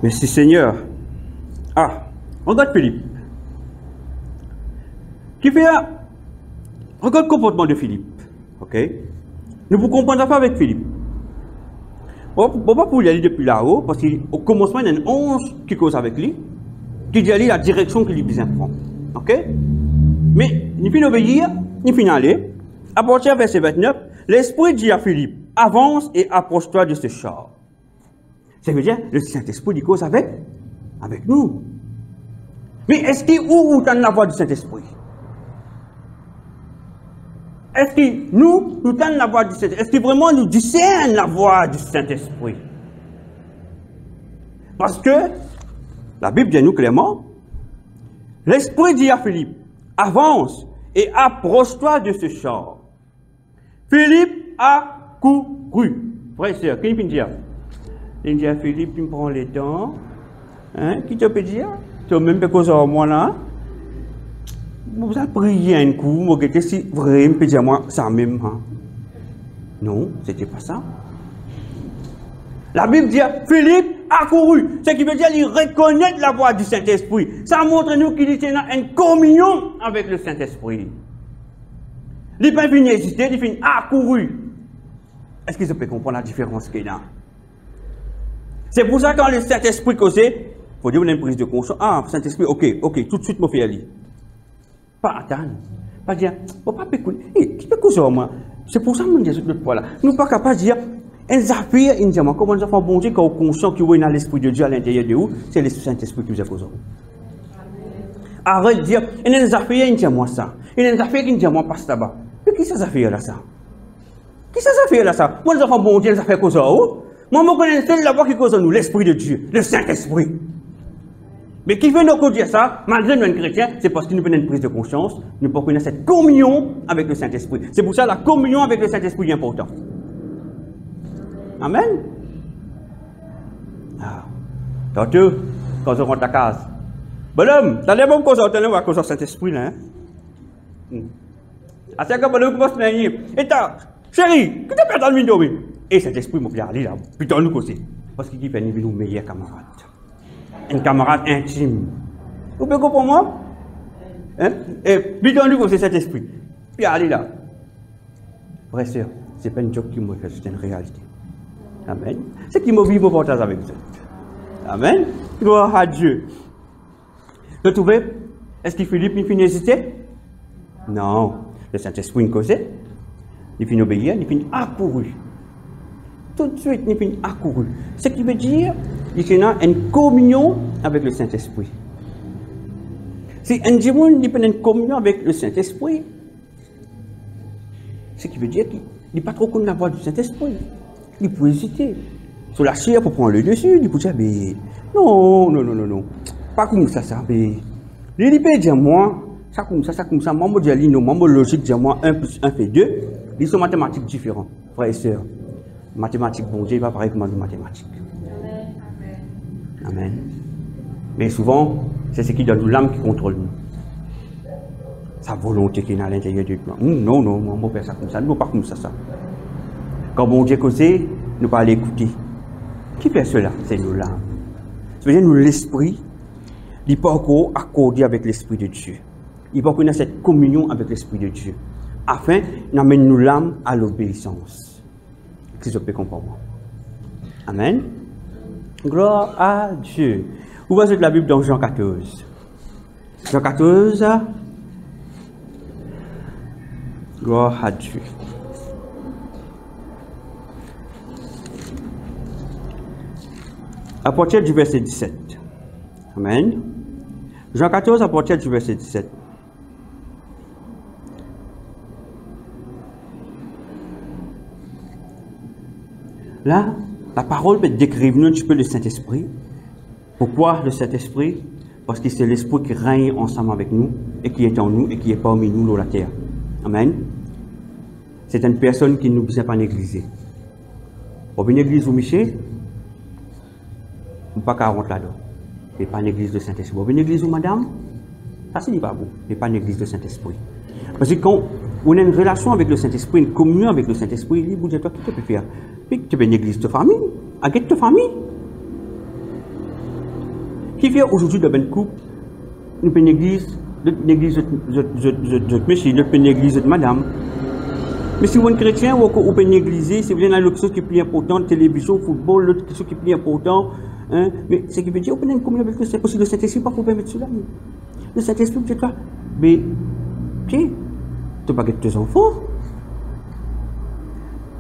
Merci Seigneur. Ah, regarde Philippe. Qui fait regarde le comportement de Philippe. Ok? Nous pouvons comprendre l'affaire avec Philippe. On ne peut pas pour y aller depuis là-haut, parce qu'au commencement, il y a une 11 qui cause avec lui, qui dit aller la direction qu'il lui besoin de prendre. Ok? Mais, il finit d'obéir, il finit d'aller. À partir du verset 29, l'Esprit dit à Philippe, avance et approche-toi de ce char. Ça veut dire, le Saint-Esprit dit cause avec nous. Mais est-ce qu'il où dans la voix du Saint-Esprit? Est-ce que nous tendons la voix du Saint-Esprit? Est-ce que vraiment nous discernons la voix du Saint-Esprit? Parce que la Bible dit nous clairement, l'Esprit dit à Philippe, avance et approche-toi de ce char. Philippe a couru. Frère et sœur, qu'est-ce qu'il dit? Il dit à Philippe, tu me prends les dents. Hein? Qui te peut dire? Tu as même pas causé à moi là. Vous avez prié un coup, vous avez si vrai, vous dire moi ça même. Hein? Non, c'était pas ça. La Bible dit, Philippe a couru. Ce qui veut dire qu'il reconnaît la voix du Saint-Esprit. Ça montre nous qu'il était dans une communion avec le Saint-Esprit. Il n'a pas fini d'hésiter, il finit a couru. Est-ce que vous pouvez comprendre la différence qu'il y a? C'est pour ça que quand le Saint-Esprit causait, il faut dire une prise de conscience. Ah, Saint-Esprit, ok, tout de suite, je vais aller. Pas attendre. Pas dire, faut pas écouter. Qui peut causer moi? C'est pour ça que je dis cette fois là. Nous ne sommes pas capables de dire, un affaire, comment nous avons bon Dieu quand on est conscient qu'il y a l'Esprit de Dieu à l'intérieur de vous, c'est le Saint-Esprit qui vous a causé. Arrête de dire, il y a des affaires, il y a moi ça. Il y a des affaires, il y a moi pas ça bas. Mais qui ça fait là ça? Qui ça fait là ça? Moi, nous avons bon Dieu, les affaires causées. Moi, je connais seul la voix qui cause nous, l'Esprit de Dieu, le Saint-Esprit. Mais qui veut nous dire ça, malgré nous, chrétiens, c'est parce que nous venons une prise de conscience, nous pouvons connaître cette communion avec le Saint-Esprit. C'est pour ça que la communion avec le Saint-Esprit est importante. Amen. Ah. Tantôt, quand on rentre à casa. Bonhomme, t'as les bonnes causes, t'as les bonnes causes au Saint-Esprit, là. À ce que bonhomme peut se plaindre. Et t'as, chérie, que t'as perdu dans le window, et cet esprit m'a fait aller là, putain, nous causer. Parce qu'il fait nous meilleurs camarades. Un camarade intime. Vous pouvez comprendre moi? Hein? Et putain, nous causer cet esprit. Puis aller là. Frère, sœur, c'est pas une joke qui m'a fait, c'est une réalité. Amen. C'est qui me vit, me partage avec vous. Amen. Gloire à Dieu. Vous trouvez? Est-ce que Philippe il finit hésiter? Non. Le Saint-Esprit causait. Il finit obéir, il finit accouru. Tout de suite, il finit accouru. Ce qui veut dire qu'il y a une communion avec le Saint-Esprit. Si un diable il a une communion avec le Saint-Esprit, ce qui veut dire qu'il n'est pas trop connu la voix du Saint-Esprit. Il peut hésiter. Sur la chair pour prendre le dessus, il peut dire, non. Pas comme ça, mais. Il peut dire, moi, ça comme ça, moi, je dis, non, moi, logique, dire, moi, 1 plus 1 fait 2. Ils sont mathématiques différents, frères et sœurs. Mathématiques, bon Dieu, pas pareil que mathématiques. Amen. Mais souvent, c'est ce qui donne l'âme qui contrôle nous. Sa volonté qui est à l'intérieur de nous. Non, on ne peut pas faire ça comme ça. Nous ne pas comme ça. Quand bon Dieu cause, nous ne pas l'écouter. Qui fait cela? C'est nous l'âme. Ça veut dire nous l'esprit, il n'est pas encore accordé avec l'esprit de Dieu. Il n'est pas encore dans cette communion avec l'esprit de Dieu. Afin d'amener nous l'âme à l'obéissance. Si je peux comprendre. Amen. Gloire à Dieu. Ouvrez la Bible dans Jean 14. Jean 14. Gloire à Dieu. À partir du verset 17. Amen. Jean 14 à partir du verset 17. Là, la parole peut décrire un petit peu le Saint-Esprit. Pourquoi le Saint-Esprit? Parce que c'est l'Esprit qui règne ensemble avec nous, et qui est en nous, et qui est parmi nous dans la terre. Amen. C'est une personne qui ne nous vient pas négliger. Au une église, vous, Michel, ou pas 40 là-dedans. Mais pas une église de Saint-Esprit. Au une église, ou madame, ça c'est pas bon, mais pas une église de Saint-Esprit. Parce que quand on a une relation avec le Saint-Esprit, une communion avec le Saint-Esprit, il vous dit, toi, qu'est-ce que tu peux faire? Puis tu veux une église de famille, avec ta famille. Qui fait aujourd'hui dans une couple, nous avons une église de monsieur, nous avons une église de madame. Mais si vous êtes chrétien, vous pouvez une église, si vous avez l'autre chose qui est plus importante, télévision, football, l'autre chose qui est plus important, hein, mais ce qui veut dire, vous pouvez une communion avec le Saint-Esprit, parce que le Saint-Esprit, pas pour permettre cela. Le Saint-Esprit, peut-être pas. Mais, tu n'as pas tes enfants.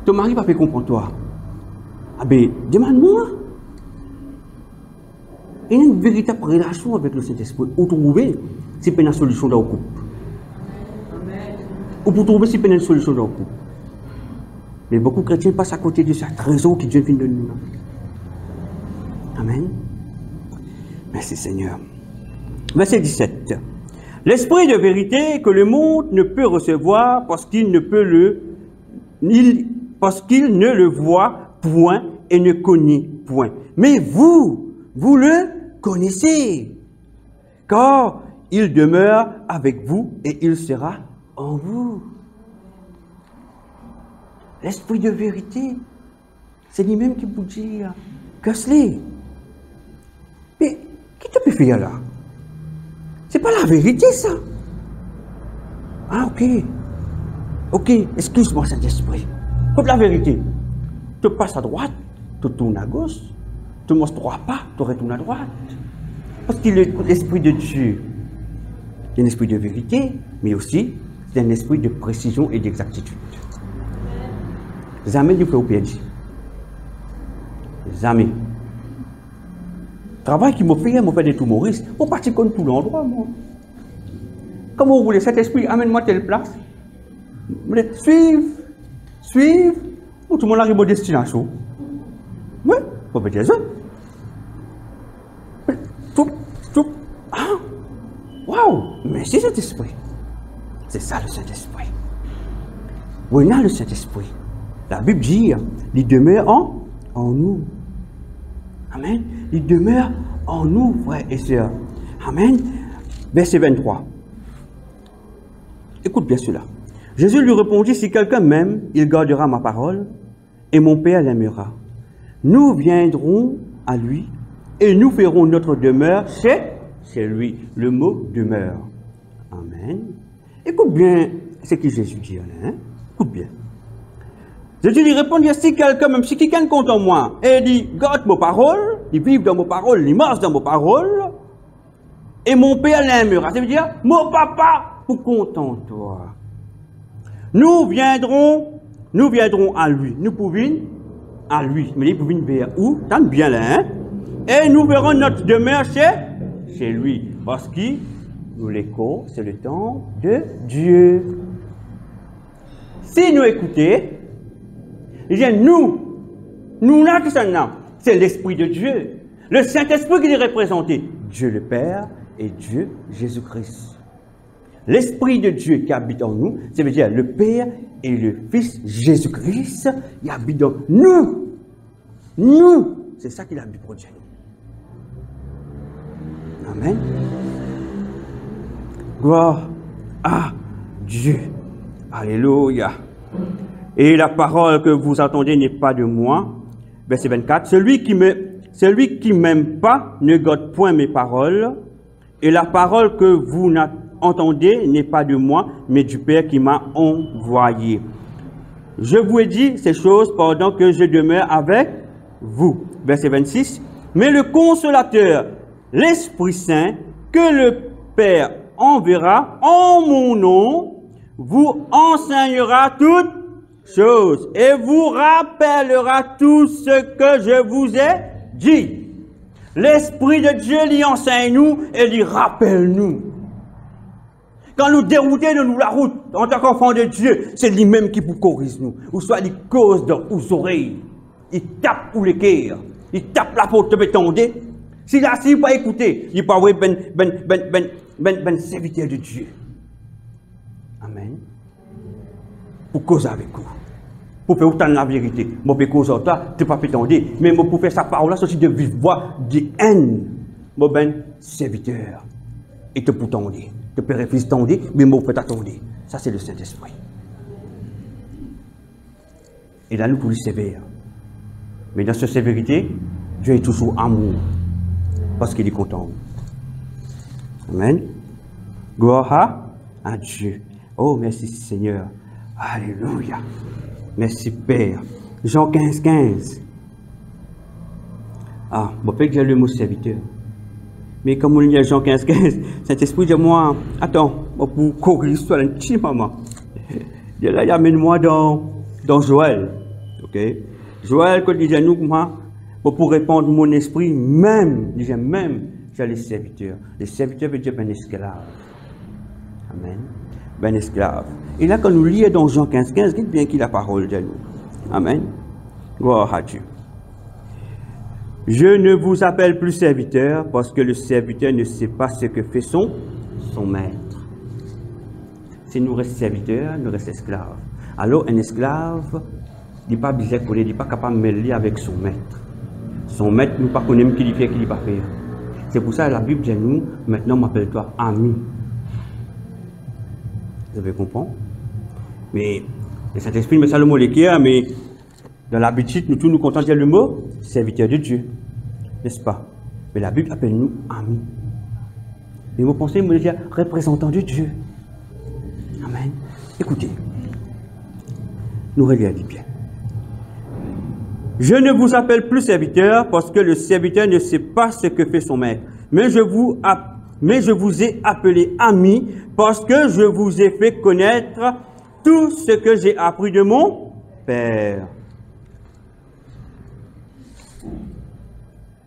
Ton mari va faire comprendre toi. Ah ben, demande-moi. Il y a une véritable relation avec le Saint-Esprit. Où trouver si c'est une solution dans le couple. Ou pour trouver si c'est une solution dans le couple. Mais beaucoup de chrétiens passent à côté de cette raison qui Dieu vient de nous. Amen. Merci Seigneur. Verset 17. L'esprit de vérité que le monde ne peut recevoir parce qu'il ne le voit point et ne connaît point. Mais vous le connaissez, car il demeure avec vous et il sera en vous. L'esprit de vérité, c'est lui-même qui vous dit, casse-les. Mais qui te peut faire là? C'est pas la vérité, ça. Ah, ok, excuse-moi, Saint-Esprit. Pour la vérité, tu passes à droite, tu tournes à gauche, tu marches 3 pas, tu retournes à droite. Parce qu'il est l'esprit de Dieu. C'est un esprit de vérité, mais aussi c'est un esprit de précision et d'exactitude. Jamais du fait au piège. Jamais. Le travail qui m'a fait des humoristes, on partit comme tout l'endroit, moi. Comment vous voulez cet esprit, amène-moi telle place. Suivre, tout le monde arrive à destination. Oui, on peut dire ça. Waouh, mais c'est cet esprit. C'est ça le Saint-Esprit. Oui, on a le Saint-Esprit. La Bible dit, il demeure en nous. Amen. Il demeure en nous, frères et sœurs. Amen. Verset 23. Écoute bien cela. Jésus lui répondit, si quelqu'un m'aime, il gardera ma parole, et mon Père l'aimera. Nous viendrons à lui, et nous ferons notre demeure chez lui. Le mot demeure. Amen. Écoute bien ce que Jésus dit. Hein? Écoute bien. Jésus lui répondit, si quelqu'un, même si quelqu'un compte en moi, et il dit, garde mes paroles, il vit dans mes paroles, il marche dans mes paroles, et mon Père l'aimera. Ça veut dire, mon papa, pour content toi. Nous viendrons à lui. Nous pouvons à lui. Mais il pouvons vers où? Tant bien là, hein? Et nous verrons notre demeure chez lui. Parce que nous l'écho, c'est le temps de Dieu. Si nous écoutons, nous là qui sommes là, c'est l'Esprit de Dieu. Le Saint-Esprit qui est représenté. Dieu le Père et Dieu Jésus-Christ. L'Esprit de Dieu qui habite en nous, ça veut dire le Père et le Fils Jésus-Christ, qui habite en nous. Nous, c'est ça qu'il habite pour Dieu. Amen. Gloire à Dieu. Alléluia. Et la parole que vous entendez n'est pas de moi. Verset 24. Celui qui m'aime pas ne garde point mes paroles. Et la parole que vous entendez n'est pas de moi, mais du Père qui m'a envoyé. Je vous ai dit ces choses pendant que je demeure avec vous. Verset 26. Mais le Consolateur, l'Esprit Saint, que le Père enverra en mon nom, vous enseignera toutes choses et vous rappellera tout ce que je vous ai dit. L'Esprit de Dieu lui enseigne nous et lui rappelle nous. Quand nous déroutons de nous la route, en tant qu'enfant de Dieu, c'est lui-même qui vous corrige nous. Ou soit il cause dans vos oreilles, il tape ou les cœurs, il tape la porte de tendez. Si là, si vous pas écouter, il pas ben serviteur de Dieu. Amen. Pour causer avec vous. Pour faire autant la vérité. Moi, je peux causer toi, tu ne peux pas tendre. Mais moi, pour faire sa parole, c'est aussi de vivre voix de haine. Moi, ben serviteur. Et te pour tendre. Tu peux refuser tendre, mais moi, je peux t'attendre. Ça, c'est le Saint-Esprit. Et là, nous pouvons lui sévère. Mais dans cette sévérité, Dieu est toujours amour. Parce qu'il est content. Amen. Gloire à Dieu. Oh, merci Seigneur. Alléluia. Merci Père. Jean 15, 15. Ah, je peux dire le mot serviteur. Mais comme on dit Jean 15, 15, Saint-Esprit de moi, attends, pour corriger l'histoire un petit moment. Il amène-moi dans Joël. Ok? Joël, quand il dit à nous, pour répondre mon esprit, même, j'ai les serviteurs. Les serviteurs veut dire ben esclave. Amen. Ben esclave. Et là, quand nous lisons dans Jean 15, 15, dites bien qu'il a la parole de nous. Amen. Gloire à Dieu. Je ne vous appelle plus serviteur parce que le serviteur ne sait pas ce que fait son maître. Si nous restons serviteurs, nous restons esclaves. Alors, un esclave n'est pas bizarre, il n'est pas capable de mêler avec son maître. Son maître, nous ne connaissons pas qui il fait, qui il va faire. C'est pour ça que la Bible dit nous, maintenant, m'appelle-toi ami. Vous avez compris? Mais le Saint-Esprit met ça le mot l'équerre, mais dans l'habitude, nous tous nous contents de dire le mot serviteur de Dieu. N'est-ce pas? Mais la Bible appelle nous amis. Mais vous pensez, me dire représentant de Dieu. Amen. Écoutez, nous regardons bien. Je ne vous appelle plus serviteur parce que le serviteur ne sait pas ce que fait son maître. Mais je vous ai appelé ami parce que je vous ai fait connaître tout ce que j'ai appris de mon Père.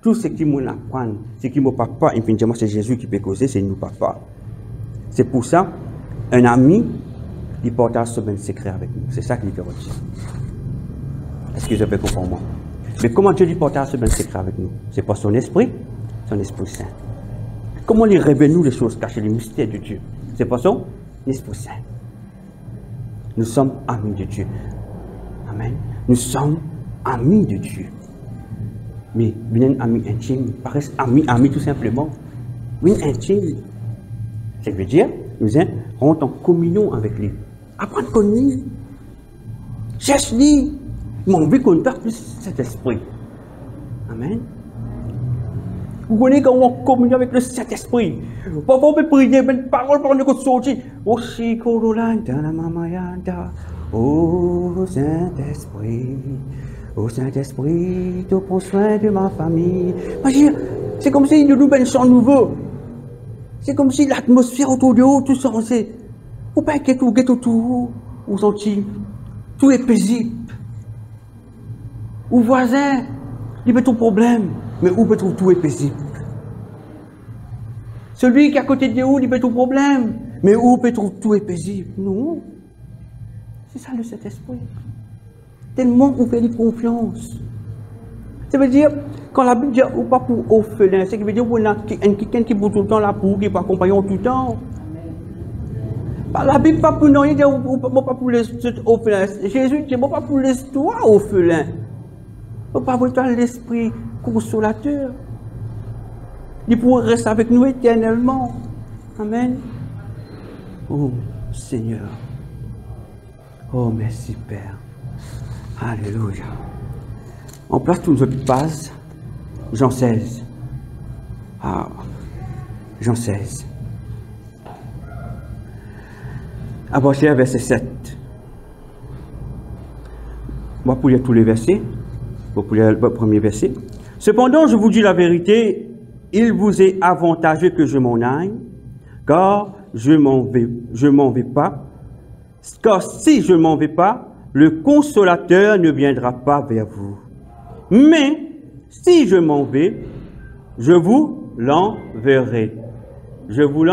Tout ce qui m'apprend, ce qui me papa, infiniment, c'est Jésus qui peut causer, c'est nous papa. C'est pour ça, un ami, il partage ce même secret avec nous. C'est ça qui fait retenir. Est-ce que je peux comprendre moi? Mais comment Dieu lui partage ce même secret avec nous? C'est pas son Esprit Saint. Comment il révèle nous les choses cachées, les mystères de Dieu? C'est pas son Esprit Saint. Nous sommes amis de Dieu. Amen. Nous sommes amis de Dieu. Mais une amie intime, paraissent amis tout simplement. Une intime. Ça veut dire, nous rentrons en communion avec lui. Apprendre à connaître. Cherche-lui. Mon envie qu'on parle plus cet esprit. Amen. Vous connaissez quand on communion avec le Saint-Esprit. Parfois on peut prier, mais une parole pour nous sortir. Oshi Korolan, Dana Mamayanda. Ô Saint-Esprit, ô Saint-Esprit, tu prends soin de ma famille. C'est comme si nous nous un chant nouveau. C'est comme si l'atmosphère autour de nous, tout ça, c'est. Ou pas que tout, tout, ou senti, tout est paisible. Ou voisin, il peut tout problème, mais où peut tout est paisible. Celui qui est à côté de nous, il peut tout problème, mais où peut tout est paisible. Non. C'est ça le Saint-Esprit. Tellement on fait confiance. Ça veut dire, quand la Bible dit ou pas pour orphelin, c'est qui veut dire qu'on a quelqu'un qui est tout le temps là pour, qui peut accompagner tout le temps. La Bible pas pour nous, il dit pas pour les orphelins. Jésus dit pas pour les toi orphelins. Pas pour toi l'esprit consolateur. Il pourra rester avec nous éternellement. Amen. Oh Seigneur. Oh merci Père. Alléluia. On place toutes nos autres bases. Jean 16. Ah, Jean 16. À partir du verset 7. On va pour lire tous les versets. On va pour lire le premier verset. Cependant, je vous dis la vérité, il vous est avantageux que je m'en aille, car je m'en vais pas. Car si je m'en vais pas, le consolateur ne viendra pas vers vous. Mais si je m'en vais, je vous l'enverrai. Je vous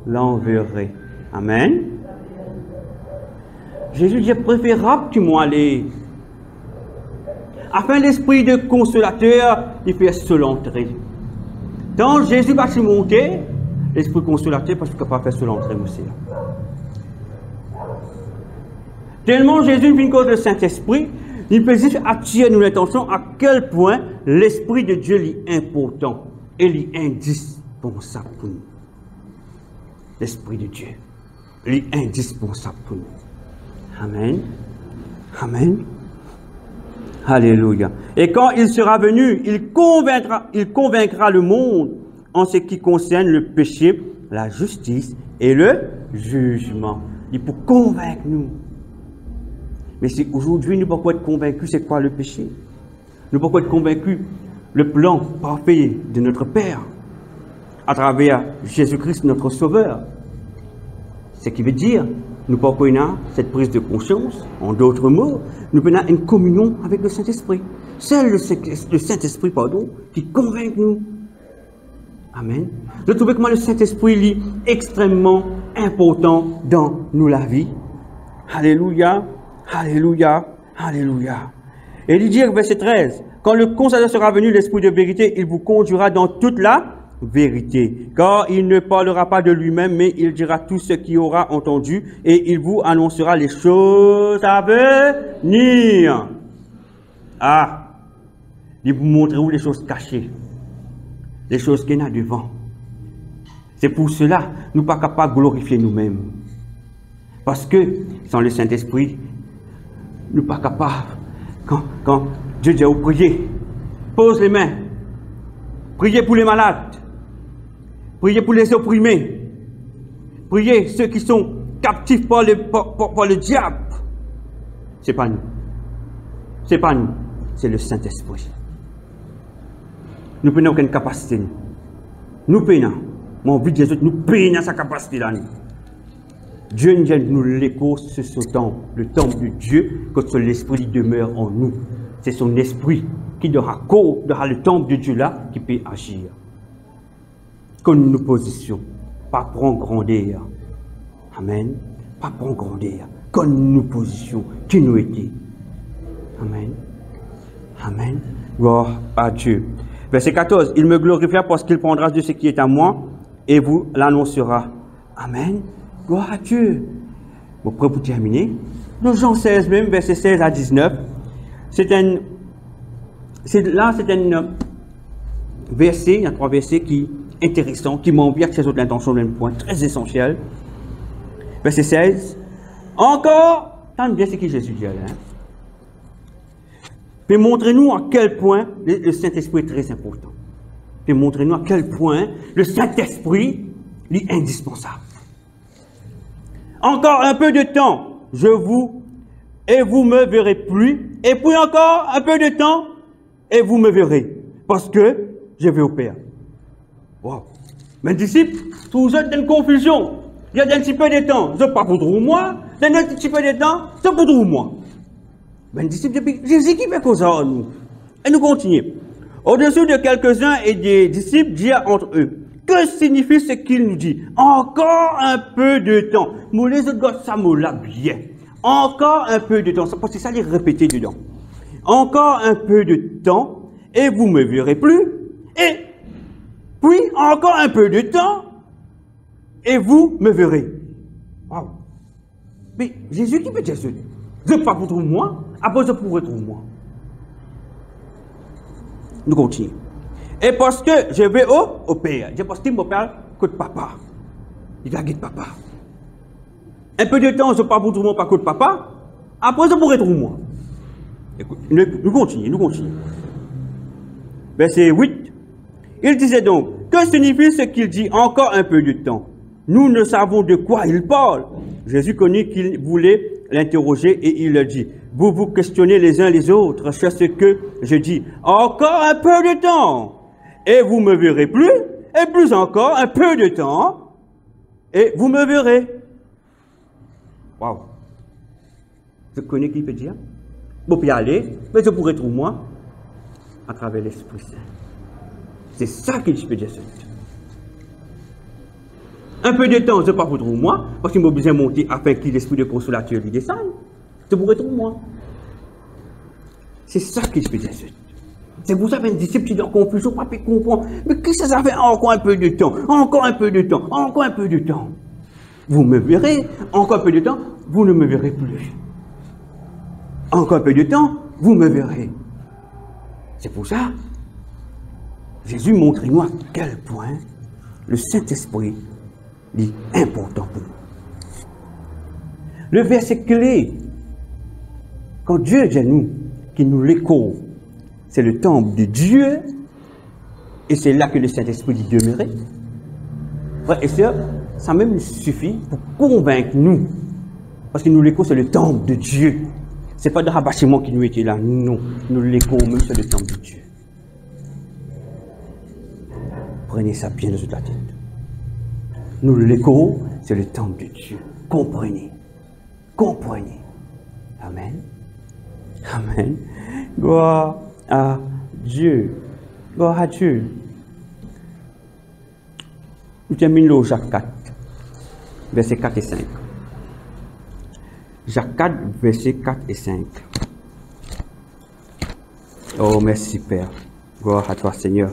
l'enverrai. Amen. Jésus dit préférable que tu m'en aller. Afin l'esprit de consolateur, il fait seul entrer. Quand Jésus va se monter, l'esprit consolateur, parce qu'il ne peut pas faire seul entrer aussi. Tellement Jésus vient cause du Saint-Esprit, il peut juste attirer nous l'attention à quel point l'Esprit de Dieu est important et est indispensable pour nous. L'Esprit de Dieu est indispensable pour nous. Amen. Amen. Alléluia. Et quand il sera venu, il convaincra le monde en ce qui concerne le péché, la justice et le jugement. Il faut convaincre nous. Mais si aujourd'hui nous ne pouvons pas être convaincus, c'est quoi le péché? Nous ne pouvons pas être convaincus le plan parfait de notre Père à travers Jésus-Christ, notre Sauveur. Ce qui veut dire, nous ne pouvons pas avoir cette prise de conscience, en d'autres mots, nous pouvons avoir une communion avec le Saint-Esprit. C'est le Saint-Esprit, qui convainc nous. Amen. Je trouve que moi, le Saint-Esprit est extrêmement important dans nous la vie. Alléluia. Alléluia, alléluia. Et il dit, verset 13, quand le consolateur sera venu, l'Esprit de vérité, il vous conduira dans toute la vérité. Car il ne parlera pas de lui-même, mais il dira tout ce qu'il aura entendu et il vous annoncera les choses à venir. Ah, il vous montrera les choses cachées, les choses qu'il y a devant. C'est pour cela, nous ne sommes pas capables de glorifier nous-mêmes. Parce que, sans le Saint-Esprit, nous ne sommes pas capables, quand Dieu dit, priez, pose les mains, priez pour les malades, priez pour les opprimés, priez ceux qui sont captifs par le diable. Ce n'est pas nous. Ce n'est pas nous, c'est le Saint-Esprit. Nous n'avons aucune capacité. Nous peinons. Mon vie de Jésus, nous peinons sa capacité là. Dieu nous l'écho sur ce temple, le temple de Dieu, que l'Esprit demeure en nous. C'est son Esprit qui dans le temple de Dieu là, qui peut agir. Comme nous position, pas prendre grandeur. Amen. Pas prendre grandeur. Comme nous position, qui nous était. Amen. Amen. Gloire à Dieu. Verset 14. Il me glorifiera parce qu'il prendra de ce qui est à moi et vous l'annoncera. Amen. Gloire à Dieu. Bon, pour terminer, dans Jean 16 même, verset 16 à 19, c'est un verset, il y a 3 versets qui sont intéressants, qui m'envient à ces autres intentions d'un point très essentiel. Verset 16, encore, tant bien ce que Jésus dit là. Mais montrez-nous à quel point le Saint-Esprit est très important. Et montrez-nous à quel point le Saint-Esprit est indispensable. Encore un peu de temps, je vous et vous me verrez plus. Et puis encore un peu de temps, et vous me verrez. Parce que je vais au Père. Wow. Mes disciples, toujours dans une confusion. Il y a un petit peu de temps, je pas pour trop moi. Dans un petit peu de temps, c'est pour trop moi. Mes disciples, depuis Jésus qui fait cause à nous. Et nous continuons. Au-dessus de quelques-uns et des disciples dirent entre eux, que signifie ce qu'il nous dit? Encore un peu de temps. Moi, les autres gars, ça me l'a bien. Encore un peu de temps. Parce que ça les répéter dedans. Encore un peu de temps, et vous me verrez plus. Et puis, encore un peu de temps, et vous me verrez. Wow. Mais Jésus qui peut dire ça? Je ne pas pour trouver moi, après je pourrai trouver moi. Nous continuons. Et parce que je vais au Père, je pense que mon père côté papa. Il va guider papa. Un peu de temps, je ne pas pour trouver moi, pas côté papa, après je pourrai trouver moi. Écoute, nous continuons. Verset 8. Il disait donc, que signifie ce qu'il dit encore un peu de temps? Nous ne savons de quoi il parle. Jésus connut qu'il voulait l'interroger et il leur dit, vous vous questionnez les uns les autres sur ce que je dis. Encore un peu de temps, et vous me verrez plus, et plus encore un peu de temps, et vous me verrez. Waouh! Je connais qui peut dire? Bon, puis aller, mais je pourrais trouver moi à travers l'Esprit Saint. C'est ça que je peux dire. Un peu de temps, je ne pas pour trouver moi, parce qu'il m'a besoin de monter afin que l'esprit de consolateur lui descende. Je pourrais trouver moi. C'est ça que je peux dire. C'est pour ça que les disciples qui sont en confusion, pas comprendre. Mais qu'est-ce que ça fait encore un peu de temps? Encore un peu de temps, encore un peu de temps. Vous me verrez, encore un peu de temps, vous ne me verrez plus. Encore un peu de temps, vous me verrez. C'est pour ça, Jésus montre-nous à quel point le Saint-Esprit est important pour nous. Le verset clé, quand Dieu dit à nous, qui nous l'écho, c'est le temple de Dieu, et c'est là que le Saint-Esprit dit demeurer. Frères et sœurs, ça même suffit pour convaincre nous, parce que nous l'écho, c'est le temple de Dieu. Ce n'est pas de rabâchement qui nous était là, non, nous l'écho même, c'est le temple de Dieu. Prenez ça bien dans la tête. Nous l'écho, c'est le temple de Dieu. Comprenez. Comprenez. Amen. Amen. Gloire à Dieu. Gloire à Dieu. Nous terminons Jacques 4, versets 4 et 5. Jacques 4, versets 4 et 5. Oh, merci Père. Gloire à toi Seigneur.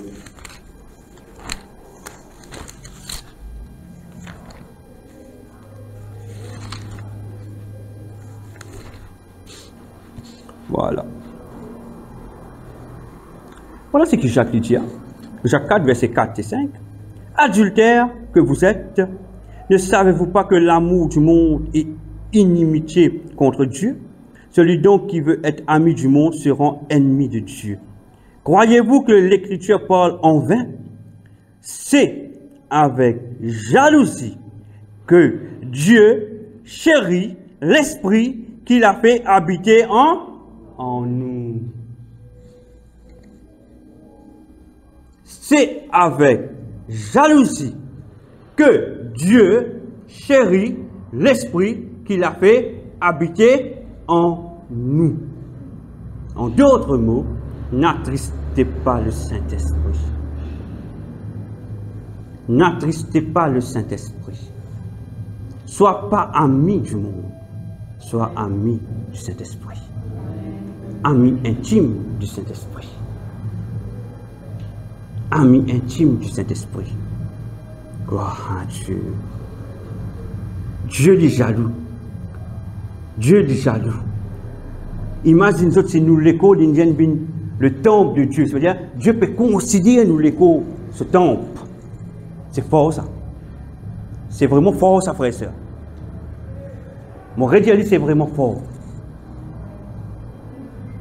Voilà. Voilà ce que Jacques dit. Jacques 4, versets 4 et 5. Adultères que vous êtes, ne savez-vous pas que l'amour du monde est inimitié contre Dieu? Celui donc qui veut être ami du monde sera ennemi de Dieu. Croyez-vous que l'Écriture parle en vain? C'est avec jalousie que Dieu chérit l'Esprit qu'il a fait habiter en nous. C'est avec jalousie que Dieu chérit l'Esprit qu'il a fait habiter en nous. En d'autres mots, n'attristez pas le Saint-Esprit. N'attristez pas le Saint-Esprit. Sois pas ami du monde, sois ami du Saint-Esprit. Ami intime du Saint-Esprit. Ami intime du Saint-Esprit. Gloire à Dieu. Dieu est jaloux. Dieu est jaloux. Imagine si nous l'écho le temple de Dieu. C'est-à-dire, Dieu peut considérer nous l'écho, ce temple. C'est fort ça. C'est vraiment fort ça, frère et sœur. Mon rédiali, c'est vraiment fort.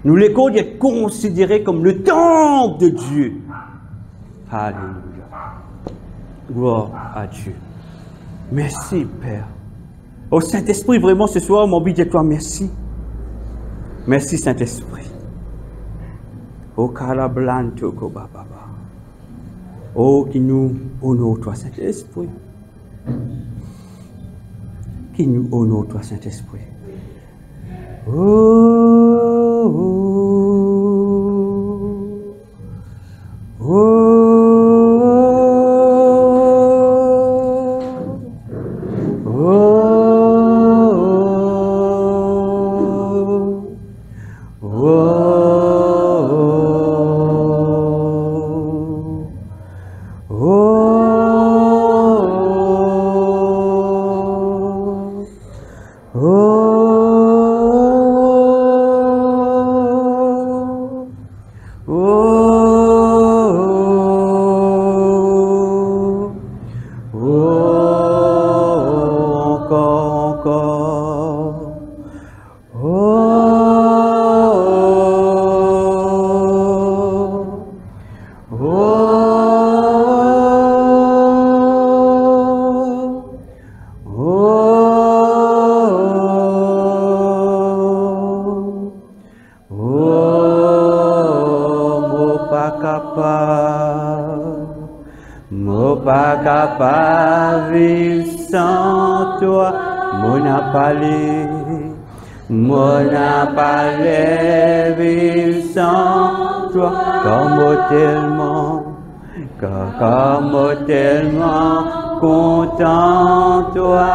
Nous l'écho est considéré comme le temple de Dieu. Alléluia. Gloire à Dieu. Merci, Père. Au Saint-Esprit, vraiment, ce soir, mon but de toi, merci. Merci Saint-Esprit. Oh Kalablanto Kobaba. Oh, qui nous honore toi Saint-Esprit. Qui nous honore toi Saint-Esprit. Oh, oh, oh, oh, oh. Tellement content toi,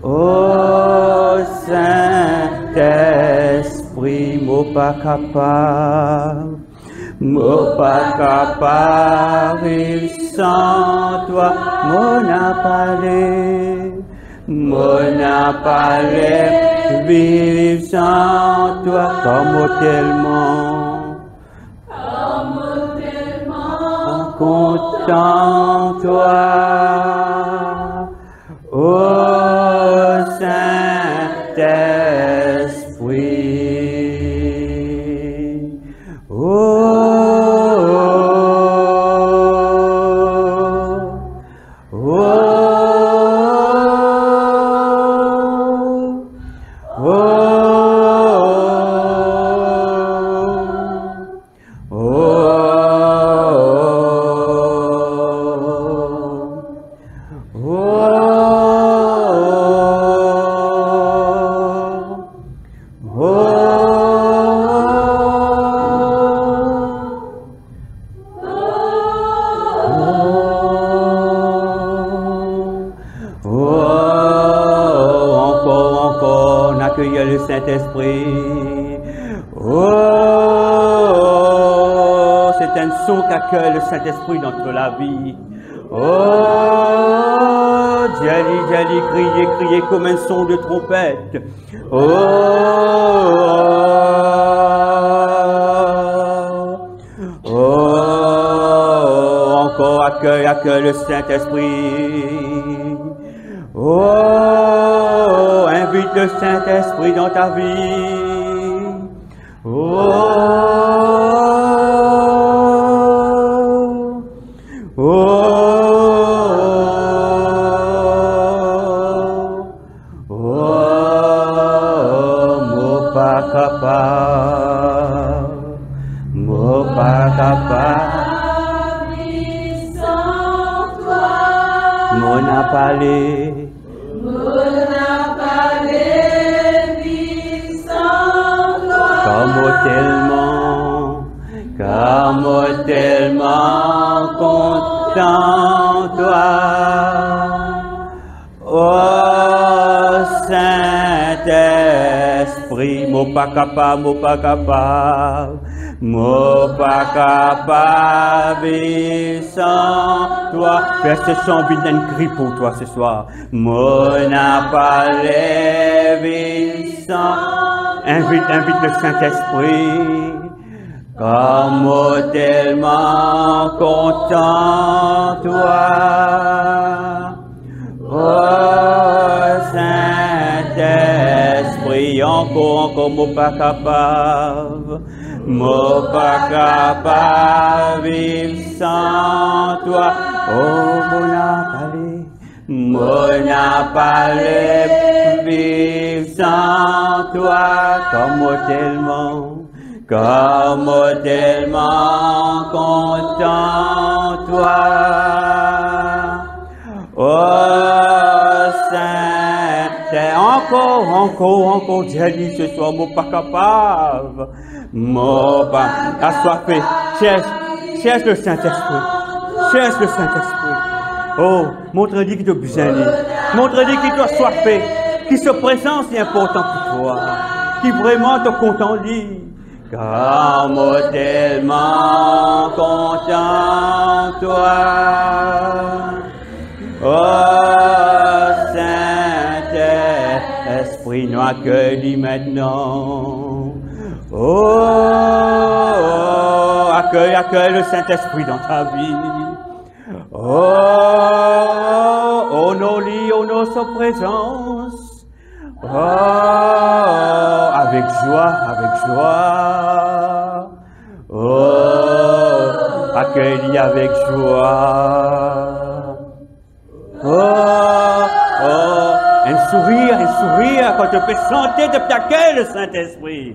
oh Saint-Esprit, moi pas capable vivre sans toi, mon appelé vivre sans toi, comme tellement content toi, ô Saint-Esprit. Le Saint-Esprit dans notre la vie. Oh, Djali, criez comme un son de trompette. Encore accueille le Saint-Esprit. Oh, invite le Saint-Esprit dans ta vie. Tellement content toi, oh Saint-Esprit, mon pas capable, vivre sans toi. Fais ce chant d'un cri pour toi ce soir. Mon appelé vivre sans. Invite le Saint-Esprit. Comme tellement content toi, oh Saint-Esprit, encore, mon pas capable vivre sans toi, oh mon appelé vivre vivre sans toi, comme tellement content toi. Oh Saint, encore, Dieu dit ce soir, moi pas capable, moi pas, assoiffé, cherche le Saint-Esprit, cherche le Saint-Esprit. Oh, montre-lui qu'il t'a besoin de lui, montre-lui qu'il t'a soifé, que sa présence est importante pour toi, qu'il vraiment te content de lui. Car moi tellement content toi. Oh Saint-Esprit, nous accueille maintenant. Oh, accueille le Saint-Esprit dans ta vie. Oh, honore sa présence. Oh, avec joie. Oh, accueille avec joie. Oh, un sourire quand tu peux sentir de t'accueillir le Saint-Esprit.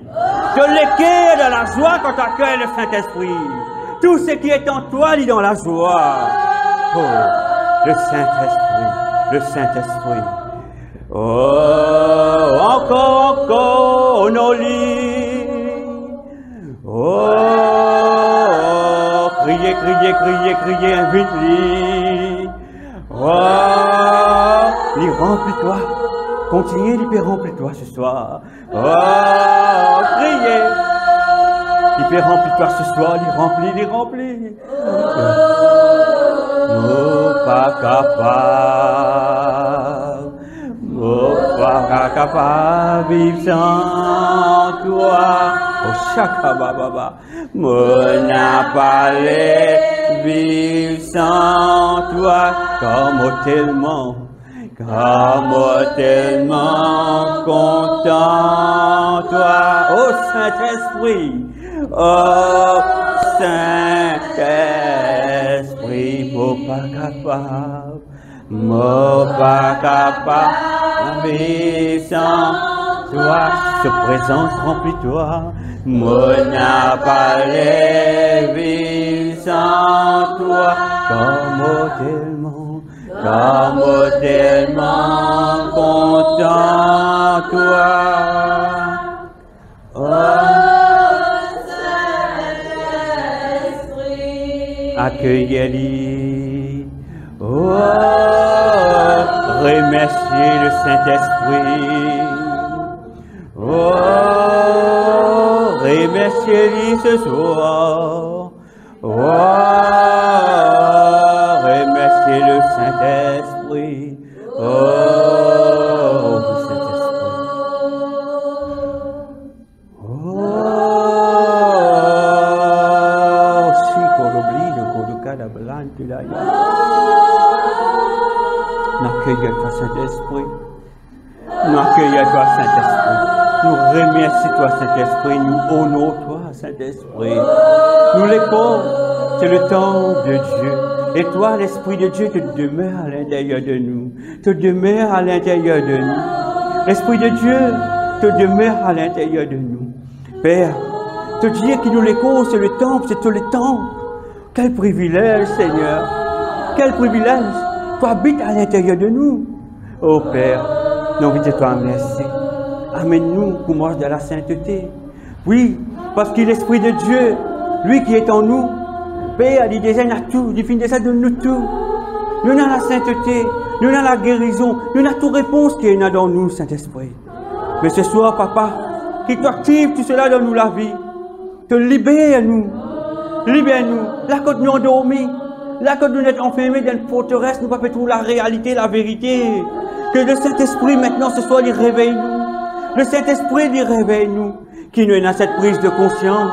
De l'équer de la joie quand tu accueilles le Saint-Esprit. Tout ce qui est en toi lit dans la joie. Oh, le Saint-Esprit. Oh, encore, honore-lui. Oh, criez, invite-lui. Oh, il remplit-toi. Continue, il peut remplir-toi ce soir. Oh, criez. Il peut remplir-toi ce soir, il remplit. Oh, pas capable, vivre sans toi. Oh, chaka baba, mon n'a parlé, vivre sans toi, comme tellement content toi. Oh Saint-Esprit, oh Saint-Esprit, mon pas capable, vivre sans toi, sa présence remplit-toi. Mon n'a parlé, vivre sans toi, comme tellement content toi. Oh, Saint-Esprit, accueillez-le. Oh, remerciez le Saint-Esprit. Oh, remerciez-le ce soir. Oh, remerciez le Saint-Esprit. Oh, Saint-Esprit. Oh, si qu'on oublie le coup de cadablan, tu l'as. N'accueille-toi, Saint-Esprit. Nous accueillons-toi, Saint-Esprit. Nous remercions-toi, Saint-Esprit. Nous honorons-toi, Saint-Esprit. Nous l'écoutons. C'est le temps de Dieu. Et toi, l'Esprit de Dieu te demeure à l'intérieur de nous. Te demeure à l'intérieur de nous. L'Esprit de Dieu te demeure à l'intérieur de nous. Père, te dire qu'il nous l'écoute, c'est le temple, c'est tout le temps. Quel privilège, Seigneur. Quel privilège. Tu habites à l'intérieur de nous. Oh Père, nous voulons te merci. Amène-nous pour marcher dans la sainteté. Oui, parce que l'Esprit de Dieu, lui qui est en nous, Père, il désigne tout, il finit de nous tout. Nous avons la sainteté, nous avons la guérison, nous avons toute réponse qui est dans nous, Saint-Esprit. Mais ce soir, Papa, qu'il t'active tout cela dans nous la vie, te libère-nous, là quand nous endormis, là quand nous sommes enfermés dans une forteresse, nous ne pouvons pas trouver la réalité, la vérité. Que le Saint-Esprit maintenant ce soir, il réveille-nous. Le Saint-Esprit, il réveille-nous. Qui nous a cette prise de conscience.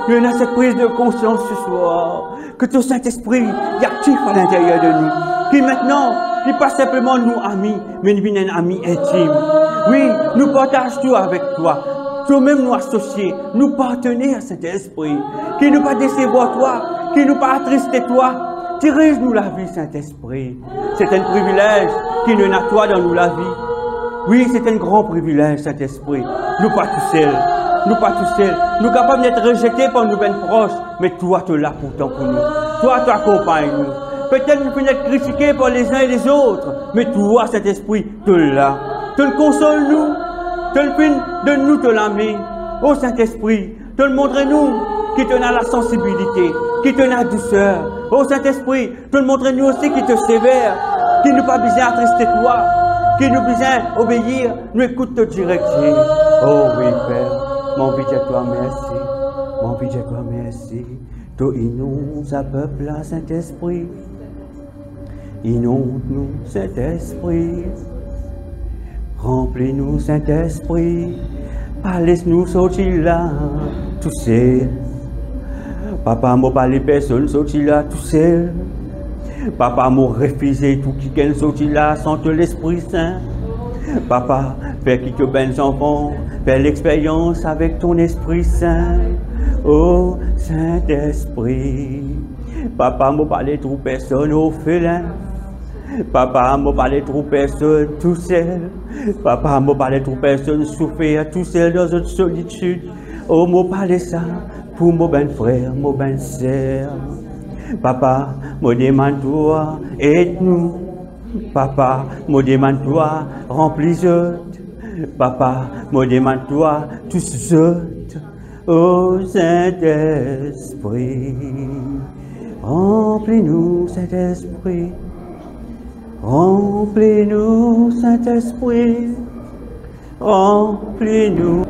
Nous avons cette prise de conscience ce soir. Que ton Saint-Esprit est actif à l'intérieur de nous. Qui maintenant, n'est pas simplement nous amis, mais nous sommes un ami intime. Oui, nous partageons tout avec toi. Toi-même nous associer, nous partenaires, Saint-Esprit. Qui nous pas décevoir toi, qui nous pas attrister toi. Dirige-nous la vie, Saint-Esprit. C'est un privilège qui nous a toi dans nous la vie. Oui, c'est un grand privilège, Saint-Esprit. Nous pas tout seuls. Nous pas tout seuls. Nous capables d'être rejetés par nos bien proches. Mais toi, tu es là pourtant pour nous. Toi, tu accompagnes nous. Peut-être nous pouvons être critiqués par les uns et les autres. Mais toi, Saint-Esprit, tu es là. Tu le consoles nous. Tu le fais de nous te l'amener. Oh Saint-Esprit, tu le montres nous qui te la sensibilité, qui te la douceur. Oh Saint-Esprit, tu le montres nous aussi qui te sévère, qui nous pas besoin d'attrister toi, qui nous besoin d'obéir, nous écoute te direction. Oh oui Père, mon vie à toi merci, mon vie à toi merci. Tu inondes à peuple là, Saint-Esprit, inonde-nous Saint-Esprit, remplis-nous Saint-Esprit, laisse-nous sortir là, tout seul. Papa m'a parlé personne sortir là, tout seul. Papa m'a refusé tout qui qu'elle sortir là sans que l'Esprit Saint. Papa, fais qui que ben enfants, fais l'expérience avec ton Esprit Saint. Oh Saint-Esprit, papa m'a parlé trop personne au félin. Papa m'a parlé trop personne tout seul. Papa m'a parlé trop personne souffert tout seul dans une solitude. Oh m'a parlé ça pour mon ben frère, mon ben sœur. Papa, me demande toi, aide-nous. Papa, me demande toi, remplis autres. Papa, me demande toi, tous autres. Oh Saint-Esprit, remplis-nous Saint-Esprit. Remplis-nous Saint-Esprit. Remplis-nous